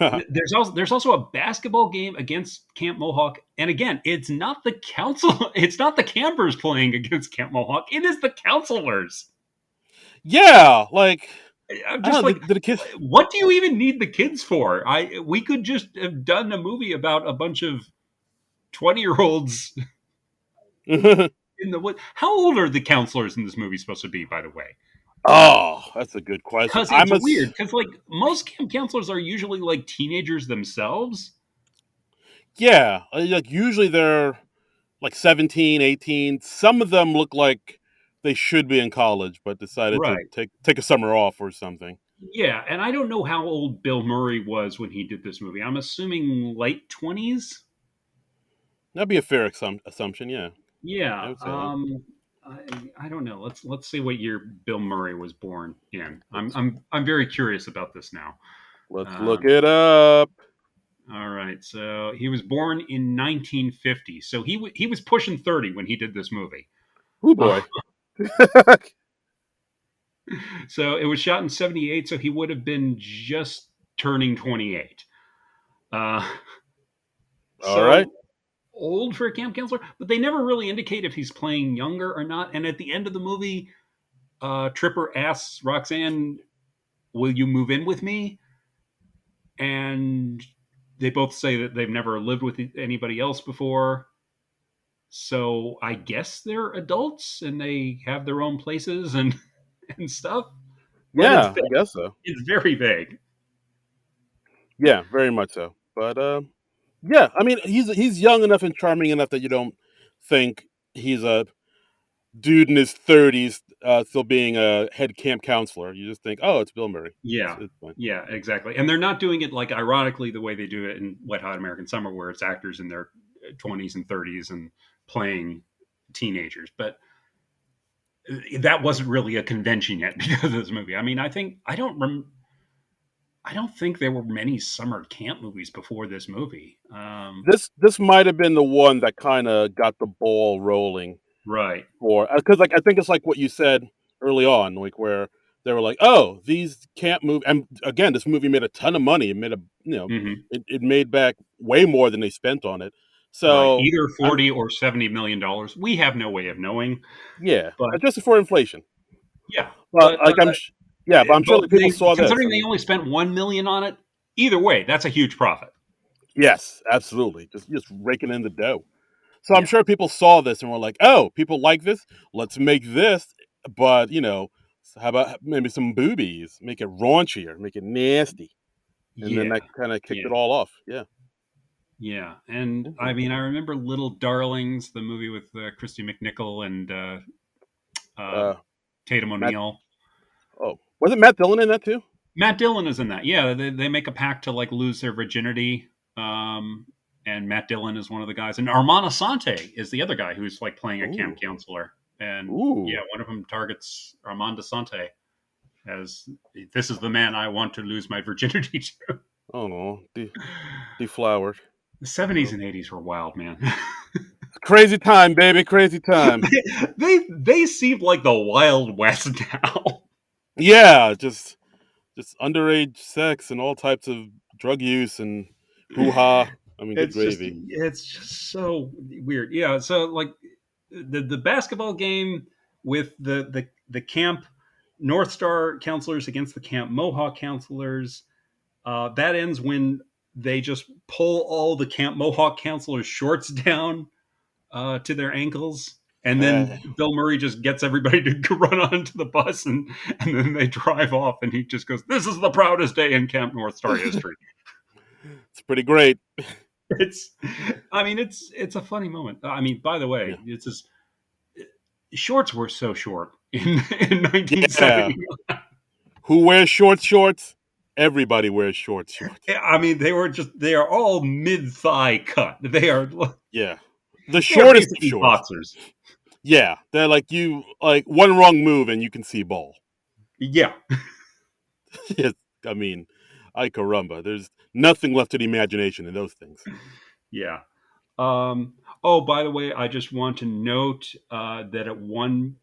There's also a basketball game against Camp Mohawk, and again, it's not the council. It's not the campers playing against Camp Mohawk. It is the counselors. Yeah, like I'm I just don't know. like, Did the kids? what do you even need the kids for? We could just have done a movie about a bunch of 20-year-olds in the wood. How old are the counselors in this movie supposed to be, by the way? Oh, that's a good question. Because it's weird. Because like most camp counselors are usually like teenagers themselves. Yeah, like usually they're like 17, 18. Some of them look like they should be in college, but decided to Right. take a summer off or something. Yeah, and I don't know how old Bill Murray was when he did this movie. I'm assuming late 20s. That'd be a fair assumption. Yeah, I Yeah. would say that. I don't know. Let's see what year Bill Murray was born in. I'm Let's I'm I'm very curious about this now. let's look Um, it up. all right. So he was born in 1950. So he was pushing 30 when he did this movie. Oh Uh, boy. so it was shot in 78. So he would have been just turning 28. Uh, All right. so old for a camp counselor, but they never really indicate if he's playing younger or not. And at the end of the movie, Tripper asks Roxanne, "Will you move in with me?" And they both say that they've never lived with anybody else before. So I guess they're adults and they have their own places and and stuff. But it's Yeah, I vague. guess so. It's very vague. Yeah, very much so. But yeah, I mean, he's young enough and charming enough that you don't think he's a dude in his 30s still being a head camp counselor. You just think, oh, it's Bill Murray. Yeah. It's fine. Yeah, exactly. And they're not doing it like ironically the way they do it in Wet Hot American Summer, where it's actors in their 20s and 30s and playing teenagers. But that wasn't really a convention yet because of this movie. I mean, I don't think there were many summer camp movies before this movie. This might have been the one that kind of got the ball rolling Right. for because like I think it's like what you said early on, like where they were like, oh, these camp move, and again, this movie made a ton of money. It made Hmm. it made back way more than they spent on it. Right. So Either I'm 40 or $70 million. We have no way of knowing, yeah, but adjusted for inflation. yeah. But But like yeah, but I'm sure but like people saw this. considering I they mean, only spent 1 million on it, either way, that's a huge profit. yes, absolutely, just raking in the dough. So I'm Yeah. sure people saw this and were like, "Oh, people like this. Let's make this." But how about maybe some boobies? Make it raunchier, make it nasty, and then Yeah. that kind of kicked Yeah. it all off. Yeah. Yeah. And I Mhm. mean, I remember Little Darlings, the movie with Christy McNichol and uh, Uh, Tatum Matt. O'Neal. Oh, was it Matt Dillon in that too? Matt Dillon is in that. Yeah, they make a pact to like lose their virginity. And Matt Dillon is one of the guys, and Armand Asante is the other guy who's like playing a camp Ooh, counselor. And yeah, ooh. one of them targets Armand Asante as this is the man I want to lose my virginity to. Oh no, deflowered. The 70s So and 80s were wild, man. crazy time, baby, crazy time. They seem like the Wild West now. Yeah, just underage sex and all types of drug use and hoo ha. I mean, good gravy. It's just so weird. Yeah, so like the basketball game with the camp North Star counselors against the camp Mohawk counselors. That ends when they just pull all the camp Mohawk counselors' shorts down to their ankles. And then Bill Murray just gets everybody to run onto the bus, and then they drive off. And he just goes, "This is the proudest day in Camp North Star history." It's pretty great. It's, I mean, it's a funny moment. I mean, by the way, Yeah. it's just shorts were so short in Yeah. 1970. Who wears shorts? Shorts. Everybody wears shorts. I mean, they are all mid thigh cut. Yeah. The They are shortest of basically shorts. boxers. Yeah. They're like you like one wrong move and you can see ball. Yeah, Yes, I mean, ay caramba, there's nothing left to the imagination in those things. Yeah. Oh, by the way, I just want to note that at one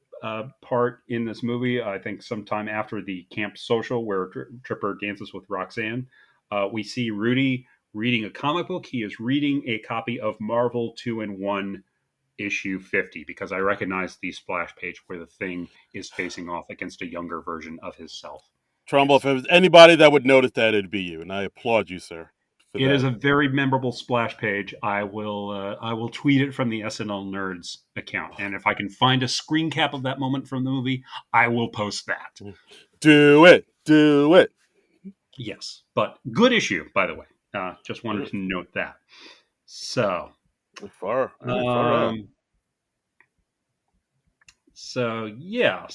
part in this movie, I think sometime after the camp social where Tripper dances with Roxanne, we see Rudy reading a comic book. He is reading a copy of Marvel 2-in-1 issue 50 because I recognize the splash page where the Thing is facing off against a younger version of himself. Trumbull, if Yes. there was anybody that would notice that, it'd be you, and I applaud you, sir, for It is that. a very memorable splash page. I will tweet it from the SNL Nerds account, and if I can find a screen cap of that moment from the movie, I will post that. Do it, do it. Yes, but good issue, by the way. Just wanted Yeah, to note that. So, far, yeah, far out. um, so yeah,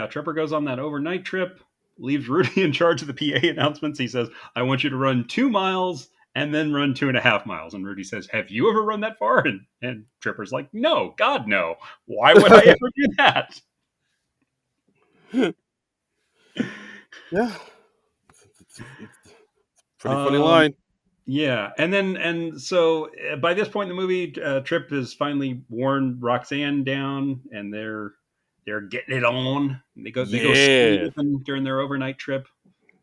Tripper goes on that overnight trip, leaves Rudy in charge of the PA announcements. He says, "I want you to run 2 miles and then run 2.5 miles." And Rudy says, "Have you ever run that far?" And Tripper's like, "No, God, no. Why would I ever do that?" Yeah, it's pretty funny Um, line. yeah, and so by this point in the movie, Trip has finally worn Roxanne down, and they're getting it on. They go Yeah. skiing during their overnight trip.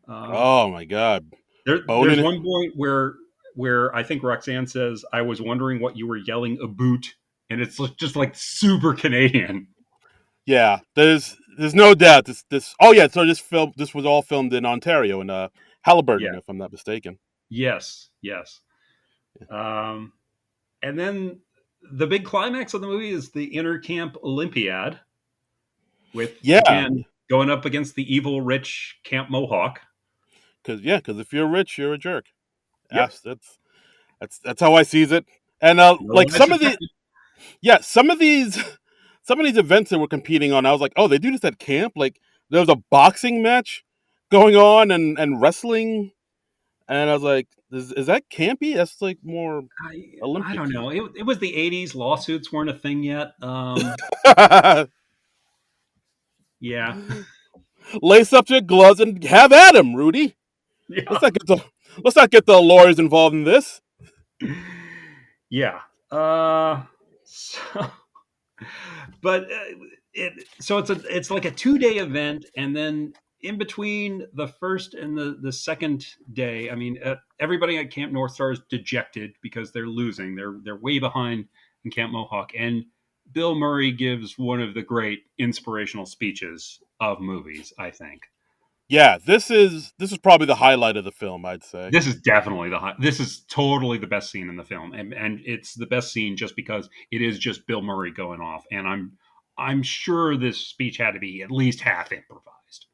Um, Oh my God, there's boning it. one point where I think Roxanne says, "I was wondering what you were yelling about," and it's just like super Canadian. Yeah, there's no doubt this. Oh yeah, so this was all filmed in Ontario in Halliburton, Yeah. if I'm not mistaken. Yes. Yes. Um, and then the big climax of the movie is the intercamp Olympiad with Yeah, again going up against the evil rich Camp Mohawk. because if you're rich, you're a jerk. Yep. Yes, that's how I sees it. And No like lives suspected. yeah, some of these events that we're competing on, I was like, oh, they do this at camp. Like there was a boxing match going on and wrestling, and I was like, is that campy? That's like more I don't Olympic-y. know. It was the '80s. Lawsuits weren't a thing yet. Yeah. Lace up your gloves and have at him, Rudy. Let's Yeah. not get the let's not get the lawyers involved in this. Yeah. So, but it's like a 2 day event, and then in between the first and the second day, I mean, everybody at Camp North Star is dejected because they're losing. They're way behind in Camp Mohawk, and Bill Murray gives one of the great inspirational speeches of movies. I think Yeah, this is probably the highlight of the film, I'd say. this is definitely this is totally the best scene in the film, and it's the best scene just because it is just Bill Murray going off, and I'm sure this speech had to be at least half improvised.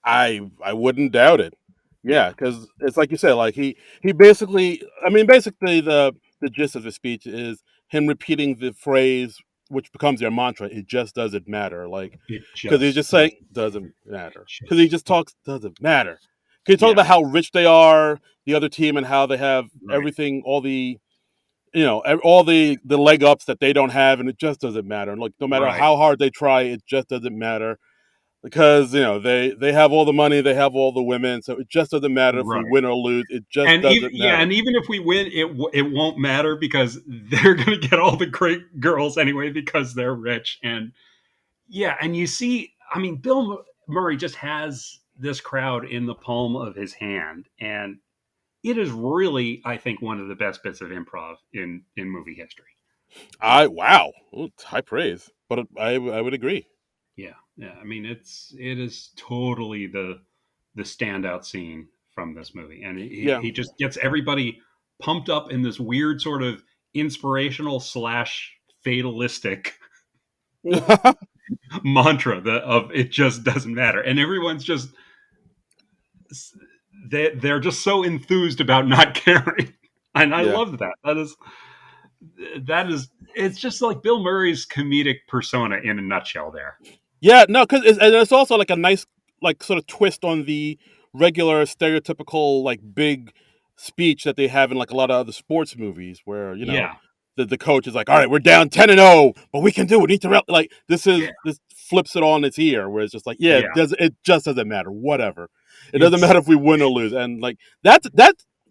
I wouldn't doubt it. Yeah, Yeah, because it's like you said, like he basically, I mean, basically the gist of the speech is him repeating the phrase, which becomes their mantra. It just doesn't matter, like it because he's just just saying doesn't matter because he just just talks doesn't matter. Can you talk yeah, about how rich they are, the other team, and how they have right, everything, all the all the leg ups that they don't have, and it just doesn't matter. And like no matter right, how hard they try, it just doesn't matter because they have all the money, they have all the women, so it just doesn't matter if we right. win or lose. It just And even doesn't yeah, matter. and even if we win, it won't matter because they're going to get all the great girls anyway because they're rich. And yeah, and you see, I mean, Bill Murray just has this crowd in the palm of his hand, and it is really, I think, one of the best bits of improv in movie history. I wow, ooh, high praise, but I would agree. Yeah, yeah. I mean, it is totally the standout scene from this movie, and Yeah. he just gets everybody pumped up in this weird sort of inspirational slash fatalistic mantra of it just doesn't matter, and everyone's just they're just so enthused about not caring, and I Yeah. love that. That is it's just like Bill Murray's comedic persona in a nutshell. There, Yeah, no, because it's also like a nice, like sort of twist on the regular stereotypical like big speech that they have in like a lot of other sports movies, where yeah, the coach is like, "All right, we're down 10-0, but we can do it. We need to like this is yeah, this flips it on its ear, where it's just like, yeah, Yeah, it just doesn't matter, whatever. It doesn't it's matter if we win or lose, and like that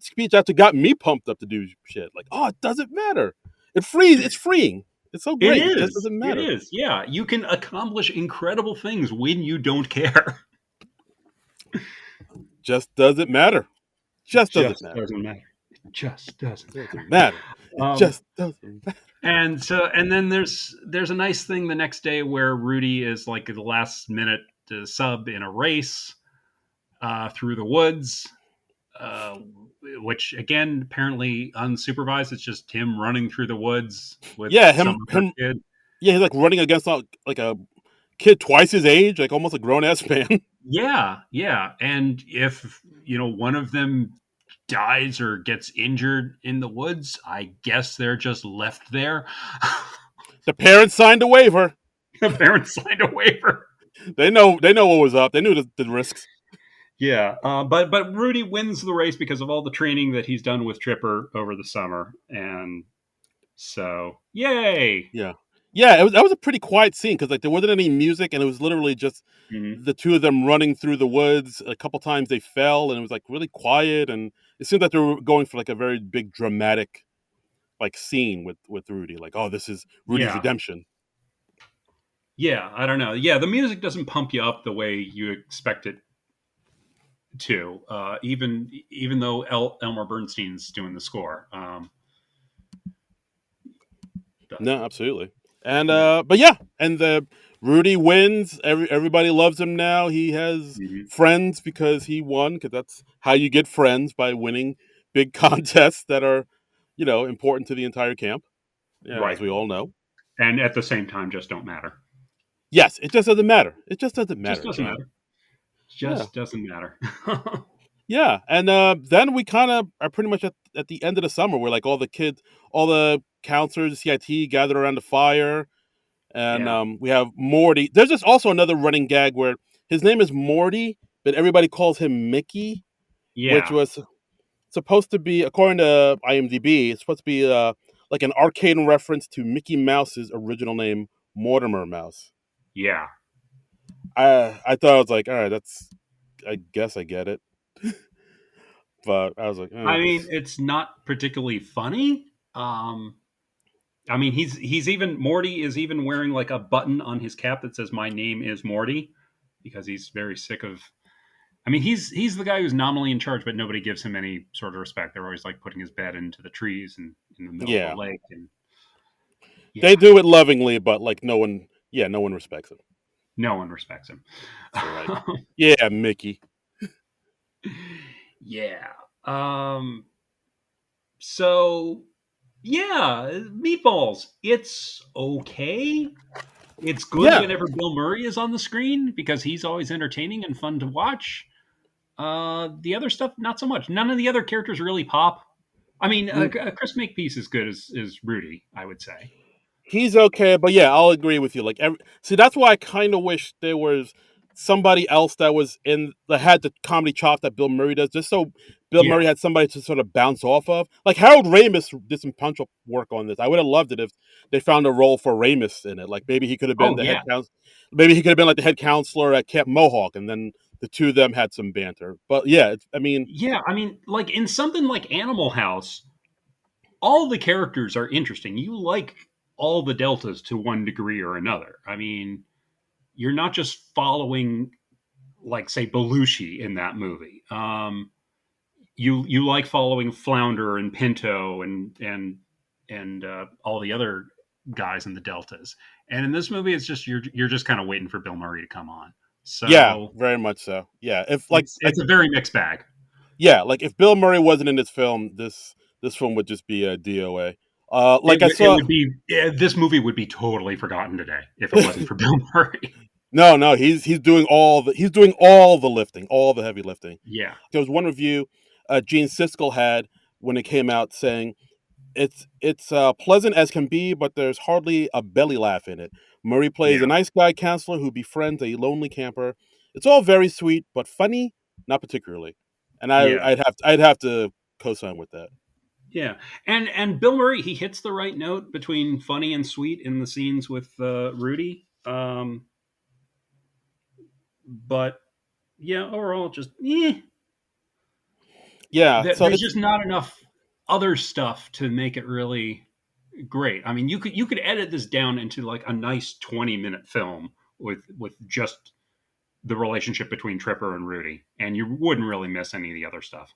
speech actually got me pumped up to do shit. Like, oh, it doesn't matter. It's freeing. It's so it great. It just is. doesn't It matter. is. Yeah, you can accomplish incredible things when you don't care. Just doesn't matter. Just doesn't Just matter. doesn't matter. It just doesn't Doesn't matter. matter. It Um, just doesn't matter. and then there's a nice thing the next day where Rudy is like the last minute sub in a race through the woods, uh, which again apparently unsupervised. It's just him running through the woods with Yeah, some other him. kid. Yeah, he's like running against like a kid twice his age, like almost a grown ass man. Yeah, yeah. And if one of them dies or gets injured in the woods, I guess they're just left there. The parents signed a waiver. The parents signed a waiver. They know what was up. They knew the risks. Yeah, but Rudy wins the race because of all the training that he's done with Tripper over the summer, and so yay! Yeah, yeah. That was a pretty quiet scene because like there wasn't any music, and it was literally just Mhm. the two of them running through the woods. A couple times they fell, and it was like really quiet, and it seemed like they were going for like a very big dramatic like scene with Rudy. Like, oh, this is Rudy's Yeah, redemption. yeah. I don't know. Yeah, the music doesn't pump you up the way you expect it to. Even though Elmer Bernstein's doing the score. But No, absolutely. And yeah. but yeah, and the Rudy wins. Everybody loves him now. He has Mhm. friends because he won. Because that's how you get friends, by winning big contests that are, important to the entire camp. Yeah, as Right. we all know. And at the same time, just don't matter. Yes, it just doesn't matter. It just doesn't Just matter, doesn't John. matter. Yeah, Just doesn't matter. yeah. And then we kind of are pretty much at the end of the summer, where like all the kids, all the counselors, CIT gathered around the fire. And Yeah. we have Morty. There's just also another running gag where his name is Morty, but everybody calls him Mickey, which Yeah. was supposed to be, according to IMDb, it's supposed to be like an arcade reference to Mickey Mouse's original name, Mortimer Mouse. Yeah. I thought I was like, all right, that's, I guess I get it, but I was like, I mean, this. it's not particularly funny. Um, I mean, he's even Morty is even wearing like a button on his cap that says "My name is Morty" because he's very sick of. I mean, he's the guy who's nominally in charge, but nobody gives him any sort of respect. They're always like putting his bed into the trees and in the middle of the Yeah, lake, and they yeah, do it lovingly, but like no one respects him. no one respects him. So like, yeah, Mickey. Yeah. Um. So yeah, Meatballs. It's okay. It's good Yeah. whenever Bill Murray is on the screen because he's always entertaining and fun to watch. The other stuff, not so much. None of the other characters really pop. I mean, Chris Makepeace is good as Rudy, I would say. He's okay, but yeah, I'll agree with you. Like, see, that's why I kind of wish there was somebody else that was in that had the comedy chops that Bill Murray does, just so Bill Yeah. Murray had somebody to sort of bounce off of. Like Harold Ramis did some punch up work on this. I would have loved it if they found a role for Ramis in it. Like maybe he could have been Oh the yeah. head counsel. Maybe he could have been like the head counselor at Camp Mohawk, and then the two of them had some banter. But yeah, I mean, Yeah. I mean, like in something like Animal House, all the characters are interesting. You like all the deltas to one degree or another. I mean, you're not just following like say Belushi in that movie. You like following Flounder and Pinto and all the other guys in the deltas. And in this movie, it's just you're just kind of waiting for Bill Murray to come on. yeah, So very much so. Yeah, if it's a very mixed bag. yeah, like if Bill Murray wasn't in this film, this film would just be a DOA. It Like I it saw, would be this movie would be totally forgotten today if it wasn't for Bill Murray. no, he's doing all the lifting, all the heavy lifting. Yeah, There was one review Gene Siskel had when it came out saying it's pleasant as can be, but there's hardly a belly laugh in it. Murray plays a yeah, nice guy counselor who befriends a lonely camper. It's all very sweet, but funny, not particularly. And yeah, I'd have to co-sign with that. yeah. And Bill Murray he hits the right note between funny and sweet in the scenes with Rudy. but yeah, overall, just Yeah, so there's it's just not enough other stuff to make it really great. I mean, you could edit this down into like a nice 20-minute film with just the relationship between Tripper and Rudy, and you wouldn't really miss any of the other stuff.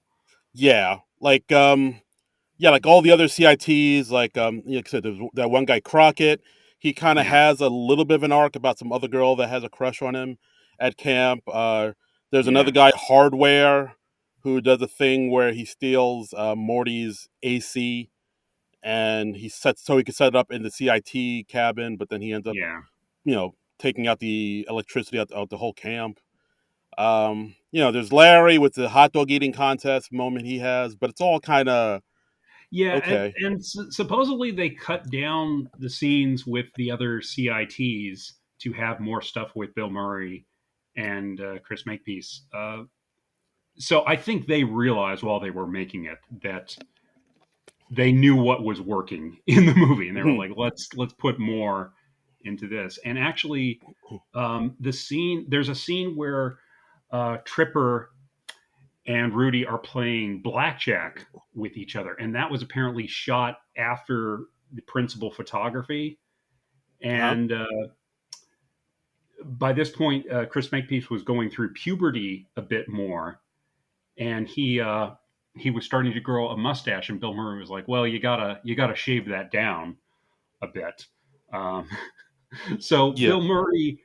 yeah, yeah, like all the other CITs, like I said, there's that one guy Crockett. He kind of Yeah, has a little bit of an arc about some other girl that has a crush on him at camp. There's another yeah, guy, Hardware, who does a thing where he steals Morty's AC and he can set it up in the CIT cabin, but then he ends up, yeah. taking out the electricity out the whole camp. There's Larry with the hot dog eating contest moment he has, but it's all kind of Yeah, okay. and supposedly they cut down the scenes with the other CITs to have more stuff with Bill Murray and Chris Makepeace. So I think they realized while they were making it that they knew what was working in the movie, and they were Mhm. like, let's put more into this. And actually, there's a scene where Tripper and Rudy are playing blackjack with each other, and that was apparently shot after the principal photography. Uh-huh. And by this point, Chris Makepeace was going through puberty a bit more, and he was starting to grow a mustache. And Bill Murray was like, "Well, you gotta shave that down a bit." Um, so Yeah. Bill Murray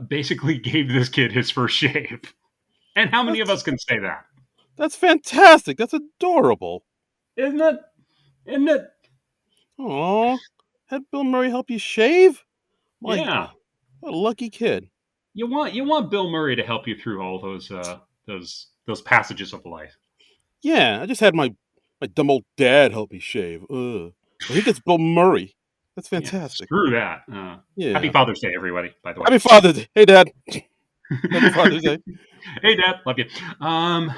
basically gave this kid his first shave. And how many of That's us can say that? that's fantastic. That's adorable. Isn't it? Isn't it? Aw. Had Bill Murray help you shave? My Yeah. what a lucky kid. You want Bill Murray to help you through all those passages of life. Yeah, I just had my dumb old dad help me shave. Ugh. But he gets Bill Murray. That's Yeah. fantastic. Screw that. Happy Yeah. Father's Day, everybody. By the way. Happy Father's Day. Hey, Dad. Happy Father's Day. Hey, Dad, love you. Um,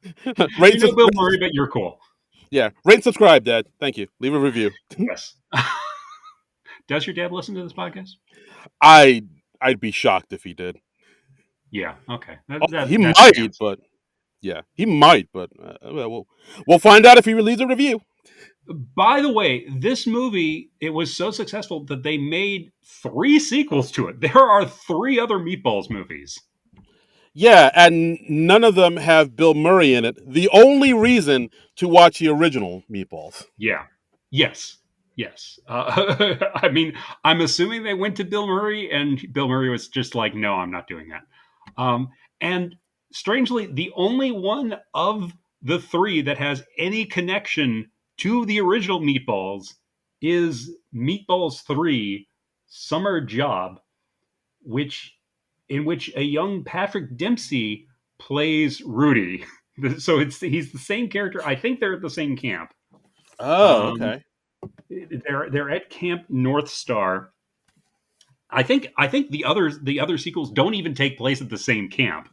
Rate you and know Bill subscribe. Murray, but you're cool. Yeah, rate and subscribe, Dad. Thank you. Leave a review. Yes. Does your dad listen to this podcast? I I'd be shocked if he did. Yeah. Okay. Oh, he That might, stands. but yeah, he might, but we'll find out if he leaves a review. By the way, this movie it was so successful that they made 3 sequels to it. There are 3 other Meatballs movies. Yeah, and none of them have Bill Murray in it. The only reason to watch the original Meatballs. Yeah. Yes. Yes. I mean, I'm assuming they went to Bill Murray, and Bill Murray was just like, "No, I'm not doing that." And strangely, the only one of the 3 that has any connection to the original Meatballs is Meatballs 3: Summer Job, which in which a young Patrick Dempsey plays Rudy. So he's the same character. I think they're at the same camp. Oh, Um, okay. they're at Camp North Star. I think the other sequels don't even take place at the same camp.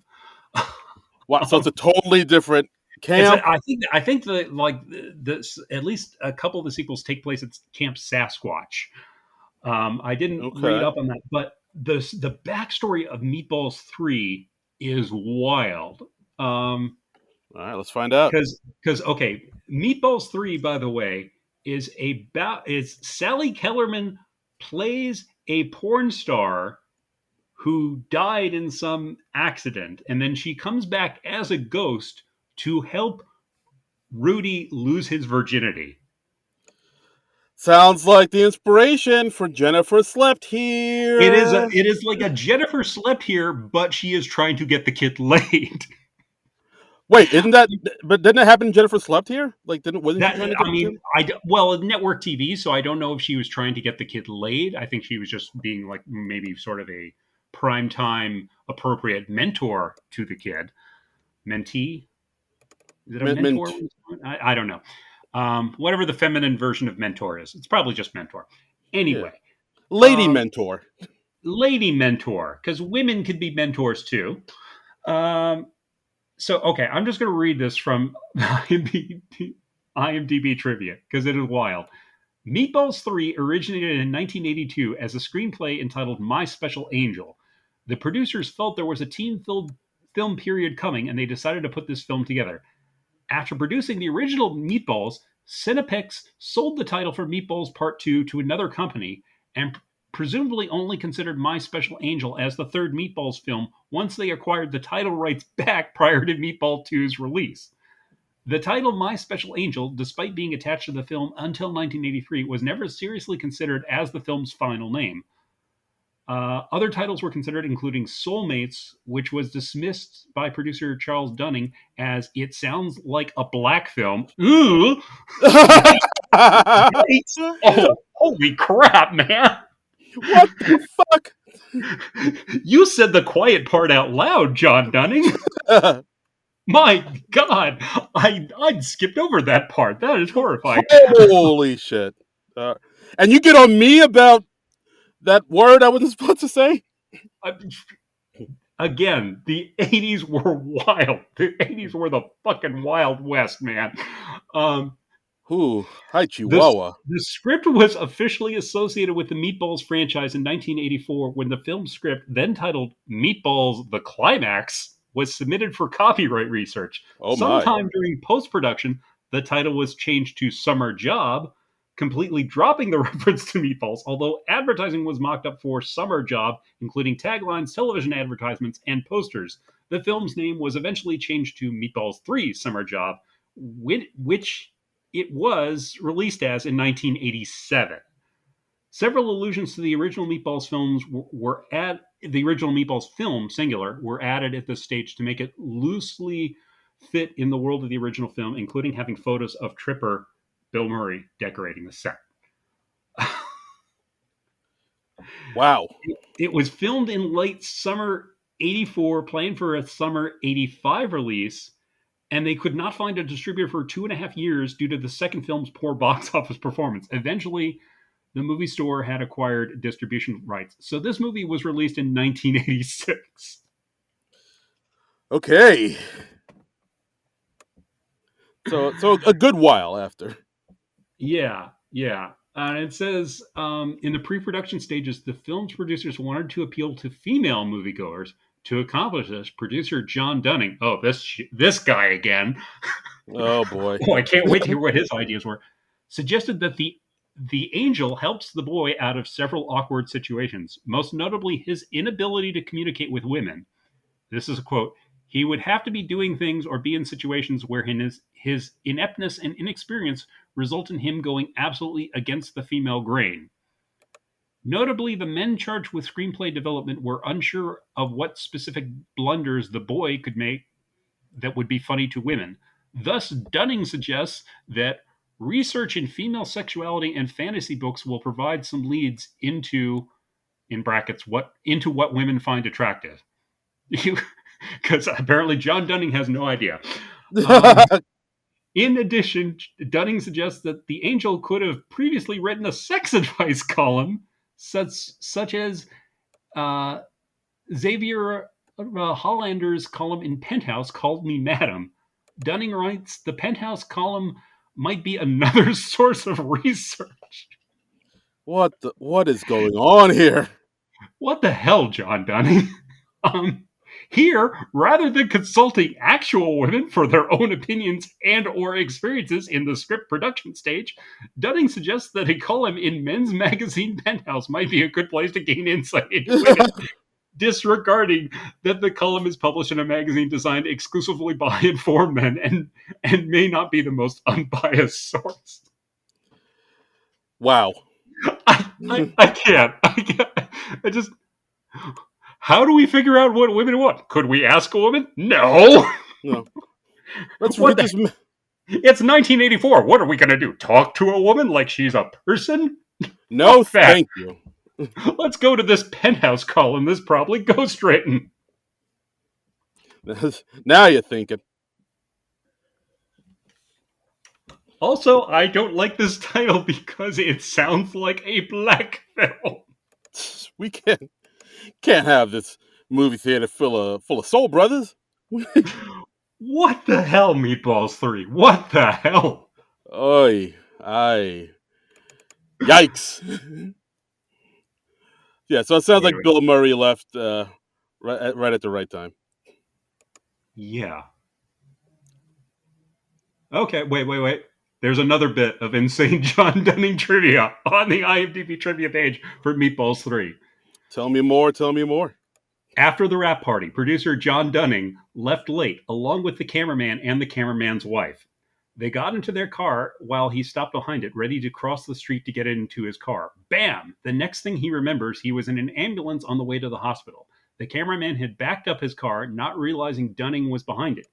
Wow, so it's a totally different It's camp. I think the like the at least a couple of the sequels take place at Camp Sasquatch. I didn't read Okay. up on that, but the backstory of Meatballs 3 is wild. Um, All right, let's find out. because okay, Meatballs 3, by the way, is Sally Kellerman plays a porn star who died in some accident, and then she comes back as a ghost to help Rudy lose his virginity. Sounds like the inspiration for Jennifer Slept It is Here. like a Jennifer Slept Here, but she is trying to get the kid laid. Wait, isn't that? But didn't it happen? Jennifer Slept Here. Like, didn't wasn't she That trying to get I the mean, kid? well, network TV, so I don't know if she was trying to get the kid laid. I think she was just being like maybe sort of a primetime appropriate mentor to the kid. Mentee? Is it a mentor? Mint. I don't know. Whatever the feminine version of mentor is, it's probably just mentor. Yeah, Anyway, lady um, mentor. lady mentor, because women could be mentors too. Um, so okay, I'm just going to read this from IMDb trivia because it is wild. Meatballs 3 originated in 1982 as a screenplay entitled My Special Angel. The producers felt there was a teen-filled film period coming, and they decided to put this film together. After producing the original Meatballs, Cinepix sold the title for Meatballs Part 2 to another company and presumably only considered My Special Angel as the third Meatballs film once they acquired the title rights back prior to Meatball 2's release. The title My Special Angel, despite being attached to the film until 1983, was never seriously considered as the film's final name. Other titles were considered, including Soulmates, which was dismissed by producer Charles Dunning as it sounds like a black film. Ooh! Yikes! Oh, holy crap, man! What the fuck? You said the quiet part out loud, John Dunning. My God, I'd skipped over that part. That is horrifying. Holy shit! And you get on me about that word I wasn't supposed to say? Again, the 80s were wild. The 80s were the fucking Wild West, man. Ooh, hi, Chihuahua. The script was officially associated with the Meatballs franchise in 1984 when the film script, then titled Meatballs The Climax, was submitted for copyright research. Oh, my. Sometime during post-production, the title was changed to Summer Job, completely dropping the reference to Meatballs, although advertising was mocked up for Summer Job, including taglines, television advertisements, and posters. The film's name was eventually changed to Meatballs 3 Summer Job, which it was released as in 1987. Several allusions to the original Meatballs films were at the original Meatballs film, singular, were added at this stage to make it loosely fit in the world of the original film, including having photos of Tripper Bill Murray decorating the set. Wow. It was filmed in late summer 84, planned for a summer 85 release, and they could not find a distributor for 2.5 years due to the second film's poor box office performance. Eventually, the movie store had acquired distribution rights. So this movie was released in 1986. Okay. So a good while after. Yeah. It says in the pre-production stages, the film's producers wanted to appeal to female moviegoers. To accomplish this, producer John Dunning, this guy again. Oh boy. Oh, I can't wait to hear what his ideas were. Suggested that the angel helps the boy out of several awkward situations, most notably his inability to communicate with women. This is a quote. He would have to be doing things or be in situations where his ineptness and inexperience result in him going absolutely against the female grain. Notably, the men charged with screenplay development were unsure of what specific blunders the boy could make that would be funny to women. Thus, Dunning suggests that research in female sexuality and fantasy books will provide some leads into, in brackets, what women find attractive. Because apparently John Dunning has no idea. In addition, Dunning suggests that the angel could have previously written a sex advice column, such as Xavier Hollander's column in Penthouse, Called Me Madam. Dunning writes the Penthouse column might be another source of research. What is going on here? What the hell, John Dunning? Here, rather than consulting actual women for their own opinions and or experiences in the script production stage, Dunning suggests that a column in men's magazine Penthouse might be a good place to gain insight into women, disregarding that the column is published in a magazine designed exclusively by informed men and may not be the most unbiased source. Wow. I can't. I just... How do we figure out what women want? Could we ask a woman? No. Let's read this. It's 1984. What are we going to do? Talk to a woman like she's a person? No, thank you. Let's go to this Penthouse column. This probably ghostwritten. Now you're thinking. Also, I don't like this title because it sounds like a black film. We can't have this movie theater full of soul brothers. What the hell, Meatballs 3? What the hell? Oy, aye. Yikes. Yeah, so it sounds like Bill Murray left right at the right time. Yeah. Okay, wait. There's another bit of insane John Dunning trivia on the IMDb trivia page for Meatballs 3. Tell me more. Tell me more. After the wrap party, producer John Dunning left late along with the cameraman and the cameraman's wife. They got into their car while he stopped behind it, ready to cross the street to get into his car. Bam! The next thing he remembers, he was in an ambulance on the way to the hospital. The cameraman had backed up his car, not realizing Dunning was behind it.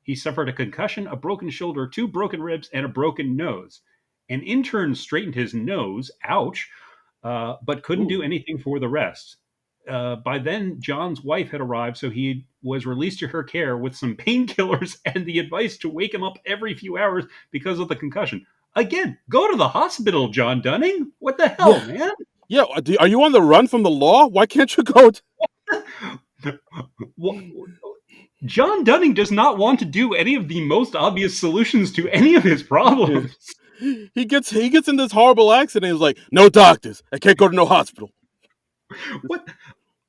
He suffered a concussion, a broken shoulder, two broken ribs, and a broken nose. An intern straightened his nose, ouch, but couldn't do Ooh. anything for the rest. By then, John's wife had arrived, so he was released to her care with some painkillers and the advice to wake him up every few hours because of the concussion. Again, go to the hospital, John Dunning. What the hell, Yeah. man? Yeah. Are you on the run from the law? Why can't you go? What, John Dunning does not want to do any of the most obvious solutions to any of his problems. He gets in this horrible accident. He's like, no doctors. I can't go to no hospital. What?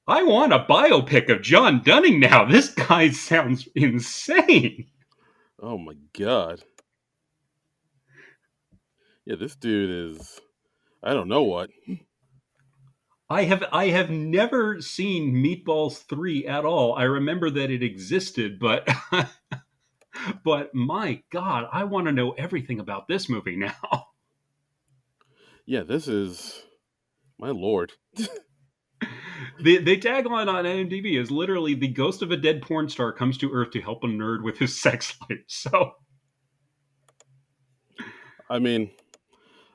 I want a biopic of John Dunning now. This guy sounds insane. Oh my god. Yeah, this dude is. I don't know what. I have never seen Meatballs 3 at all. I remember that it existed, but but my god, I want to know everything about this movie now. Yeah, this is. My lord. The tagline on IMDb is literally the ghost of a dead porn star comes to Earth to help a nerd with his sex life. So I mean,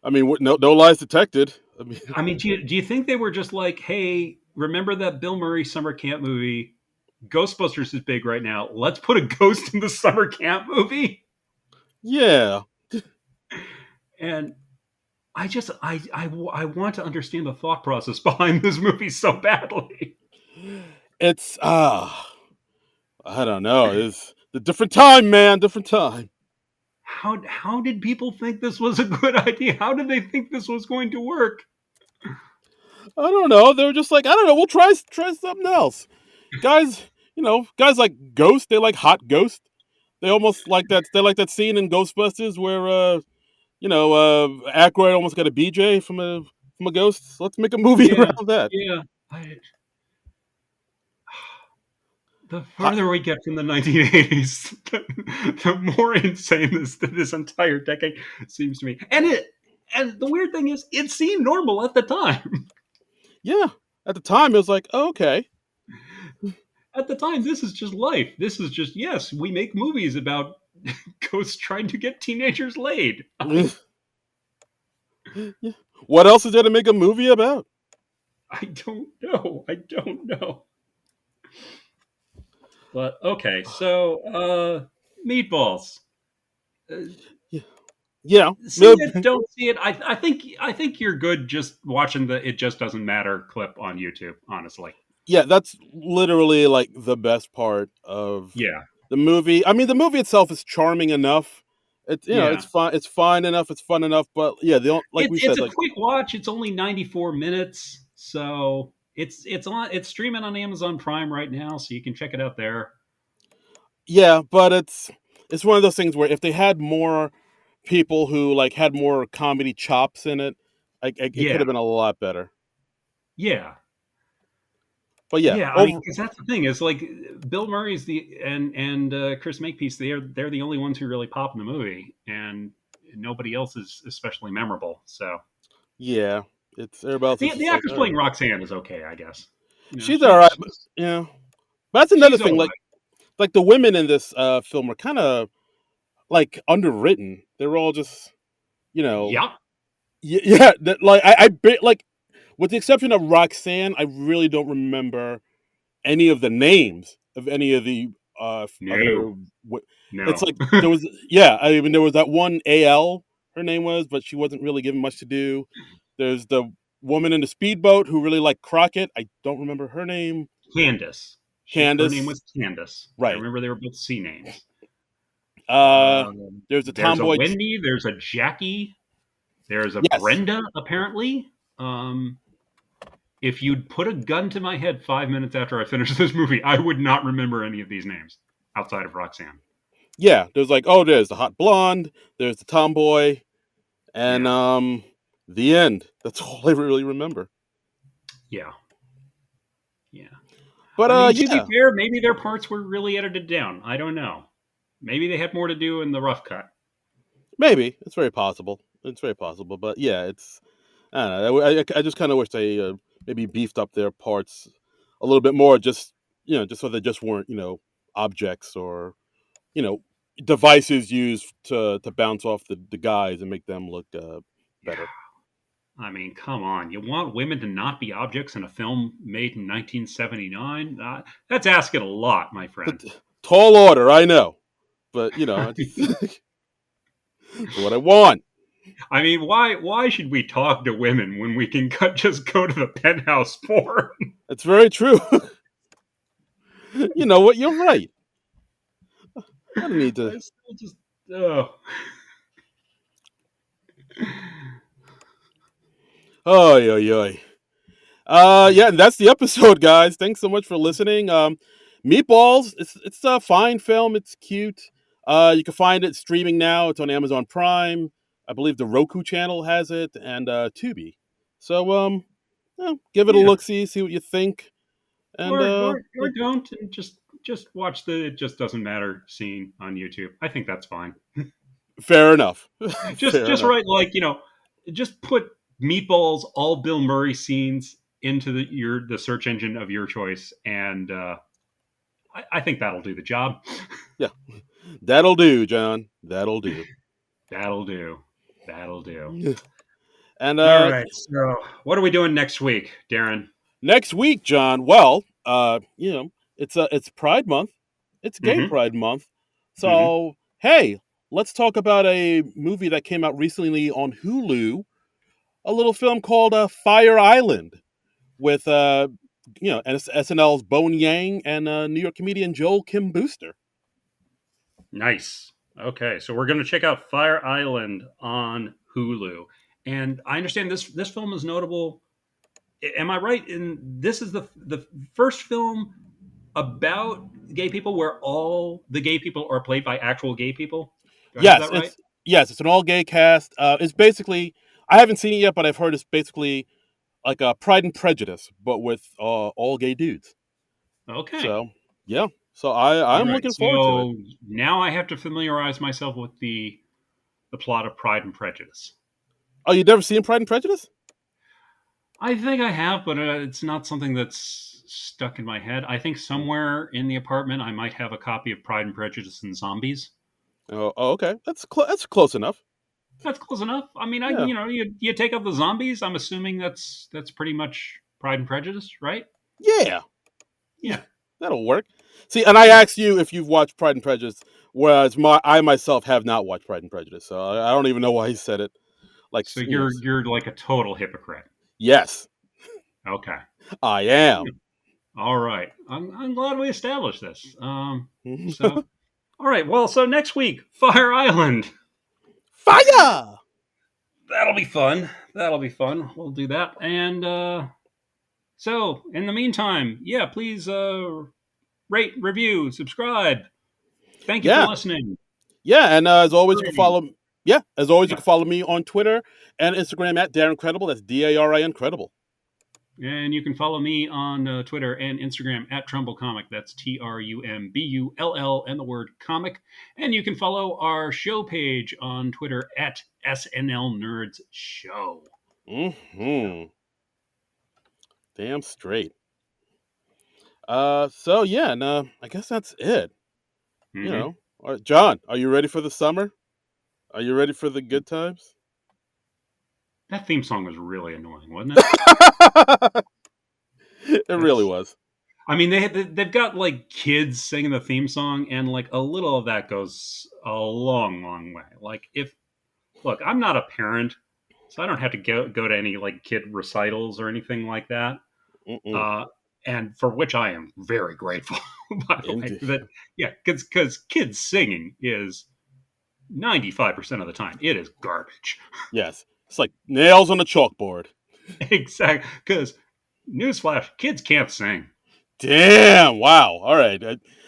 no lies detected. do you think they were just like, hey, remember that Bill Murray summer camp movie? Ghostbusters is big right now. Let's put a ghost in the summer camp movie. Yeah. And I want to understand the thought process behind this movie so badly. It's I don't know. It's a different time, man. Different time. How did people think this was a good idea? How did they think this was going to work? I don't know. They were just like, I don't know. We'll try something else, guys. Guys like Ghost. They like hot Ghost. They almost like that. They like that scene in Ghostbusters where Aykroyd almost got a BJ from a ghost. So let's make a movie Yeah, around that. yeah. The Hot, further we get from the 1980s, the more insane this entire decade seems to me. And the weird thing is, it seemed normal at the time. yeah. At the time, it was like, oh, okay. At the time, this is just life. This is just, yes, we make movies about ghosts trying to get teenagers laid. Yeah. What else is there to make a movie about? I don't know. I don't know. But okay, so Meatballs. Uh, Yeah. Yeah. See it, don't see it. I think you're good just watching the "It Just Doesn't Matter" clip on YouTube. Honestly, Yeah, that's literally like the best part of yeah, the movie. I mean, the movie itself is charming enough. It's yeah. fine. It's fine enough. It's fun enough. But yeah, like we It's said, a like quick watch. It's only 94 minutes, so it's streaming on Amazon Prime right now, so you can check it out there. yeah, but it's one of those things where if they had more people who like had more comedy chops in it, it could Yeah, have been a lot better. yeah. But yeah, Yeah, I mean, over because that's the thing is like Bill Murray's the and Chris Makepeace. They're the only ones who really pop in the movie, and nobody else is especially memorable. So yeah, it's everybody else is the just like, actress all right, playing Roxanne is okay, I guess. she's all right. But, yeah, but that's another She's thing. all Like the women in this film are kind of like underwritten. They're all just you right. know, Yep. yeah. Like like with the exception of Roxanne, I really don't remember any of the names of any of the No, other. It's no. like there was, yeah. I mean, there was that one Al. Her name was, but she wasn't really given much to do. There's the woman in the speedboat who really liked Crockett. I don't remember her name. Candace. Her name Candace, was Candace. I right? remember they were both C names. Uh, there's a There's a tomboy. Wendy. There's a Jackie. There's a Yes, Brenda. Apparently. Um, if you'd put a gun to my head 5 minutes after I finished this movie, I would not remember any of these names outside of Roxanne. Yeah, there's like, oh, there's the hot blonde, there's the tomboy, and Yeah. the end. That's all I really remember. Yeah. Yeah. But I mean, to be yeah, fair, maybe their parts were really edited down. I don't know. Maybe they had more to do in the rough cut. maybe it's very possible. It's very possible, but yeah, it's I don't know. I just kind of wish they maybe beefed up their parts a little bit more, just just so they just weren't objects or you know devices used to bounce off the guys and make them look better. I mean, come on. You want women to not be objects in a film made in 1979? That's asking a lot, my friend. Tall order, I know, but it's what I want. I mean, why should we talk to women when we can just go to the penthouse for? It's very true. You know what? You're right. I don't need to. I still just oh. Oh, yo, yo. Yeah, and that's the episode, guys. Thanks so much for listening. Meatballs, it's a fine film. It's cute. You can find it streaming now. It's on Amazon Prime. I believe the Roku channel has it, and Tubi. So give it a Yeah. look, see what you think, and Or don't and just watch the it just doesn't matter scene on YouTube. I think that's fine. fair enough. Fair Just enough. write like, just put Meatballs all Bill Murray scenes into the search engine of your choice, and I think that'll do the job. Yeah, that'll do, John. That'll do. That'll do. That'll do. And All right. So, what are we doing next week, Darren? next week, John. Well, it's Pride Month. It's Gay Mm-hmm. Pride Month. Mm-hmm. So hey, let's talk about a movie that came out recently on Hulu. A little film called Fire Island with SNL's Bone Yang and New York comedian Joel Kim Booster. Nice. Okay, so we're going to check out Fire Island on Hulu, and I understand this film is notable. Am I right? In this is the first film about gay people where all the gay people are played by actual gay people. Do I have Yes, that right? it's an all gay cast. It's basically I haven't seen it yet, but I've heard it's basically like a Pride and Prejudice, but with all gay dudes. Okay. So yeah, so I'm All right. looking forward to it. So now I have to familiarize myself with the plot of Pride and Prejudice. Oh, you never seen Pride and Prejudice? I think I have, but it's not something that's stuck in my head. I think somewhere in the apartment I might have a copy of Pride and Prejudice and Zombies. Okay, that's close enough. That's close enough. I mean, Yeah, you take out the zombies. I'm assuming that's pretty much Pride and Prejudice, right? yeah, yeah, Yeah. that'll work. See, and I asked you if you've watched Pride and Prejudice, whereas I myself have not watched Pride and Prejudice, so I don't even know why he said it. Like, So you're like a total hypocrite. yes, Okay. I am. All right. I'm glad we established this. So all right. Well, so next week, Fire Island. Fire. That'll be fun. That'll be fun. We'll do that. And so in the meantime, yeah, please rate, review, subscribe. Thank you for Yeah, listening. yeah, and as always, you can Great. follow. Yeah, as always, you Yeah. can follow me on Twitter and Instagram at Darren Credible. That's DARI Incredible. And you can follow me on Twitter and Instagram at Trumbull Comic. That's TRUMBULL and the word comic. And you can follow our show page on Twitter at SNL Nerds Show. Hmm. Damn straight. So yeah, and I guess that's it. You Mm-hmm. know, all right, John, are you ready for the summer? Are you ready for the good times? That theme song was really annoying, wasn't it? It really That's. was. I mean, they've got like kids singing the theme song, and like a little of that goes a long, long way. Like if look, I'm not a parent, so I don't have to go to any like kid recitals or anything like that. Mm-mm. Uh, and for which I am very grateful, by the way. Indeed. That yeah, because kids singing is 95% of the time it is garbage. Yes, it's like nails on a chalkboard. Exactly, because Newsflash: kids can't sing. Damn! Wow. All right.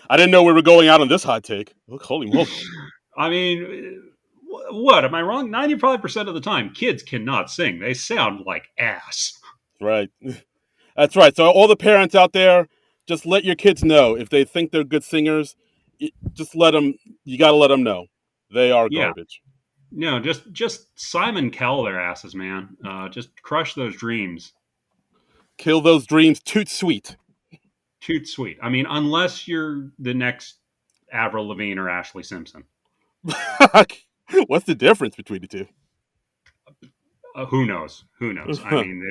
I didn't know we were going out on this hot take. Holy moly! I mean, what am I wrong? 95% of the time, kids cannot sing. They sound like ass. Right. That's right. So all the parents out there, just let your kids know if they think they're good singers. Just let them. You got to let them know they are Yeah. garbage. No, just Simon Cowell their asses, man. Just crush those dreams. Kill those dreams. Toot sweet. Toot sweet. I mean, unless you're the next Avril Lavigne or Ashley Simpson. What's the difference between the two? Who knows? Who knows? I mean,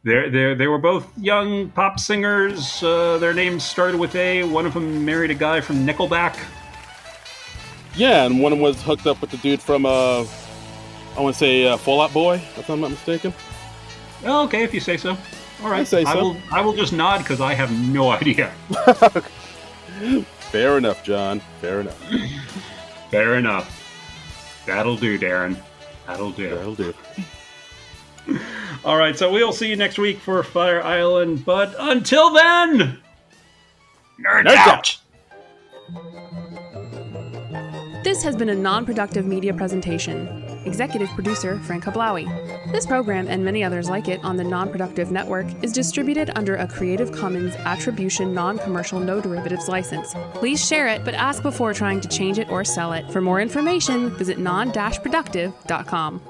they were both young pop singers. Their names started with A. One of them married a guy from Nickelback. Yeah, and one of them was hooked up with the dude from I want to say Fall Out Boy, if I'm not mistaken. Oh, okay, if you say so. All right, I say so. I will just nod because I have no idea. Fair enough, John. Fair enough. Fair enough. That'll do, Darren. That'll do. That'll do. All right, so we'll see you next week for Fire Island. But until then, Nerds out! This has been a non-productive media presentation. Executive producer Frank Hablawi. This program and many others like it on the Non-Productive Network is distributed under a Creative Commons Attribution Non-Commercial No Derivatives license. Please share it, but ask before trying to change it or sell it. For more information, visit non-productive.com.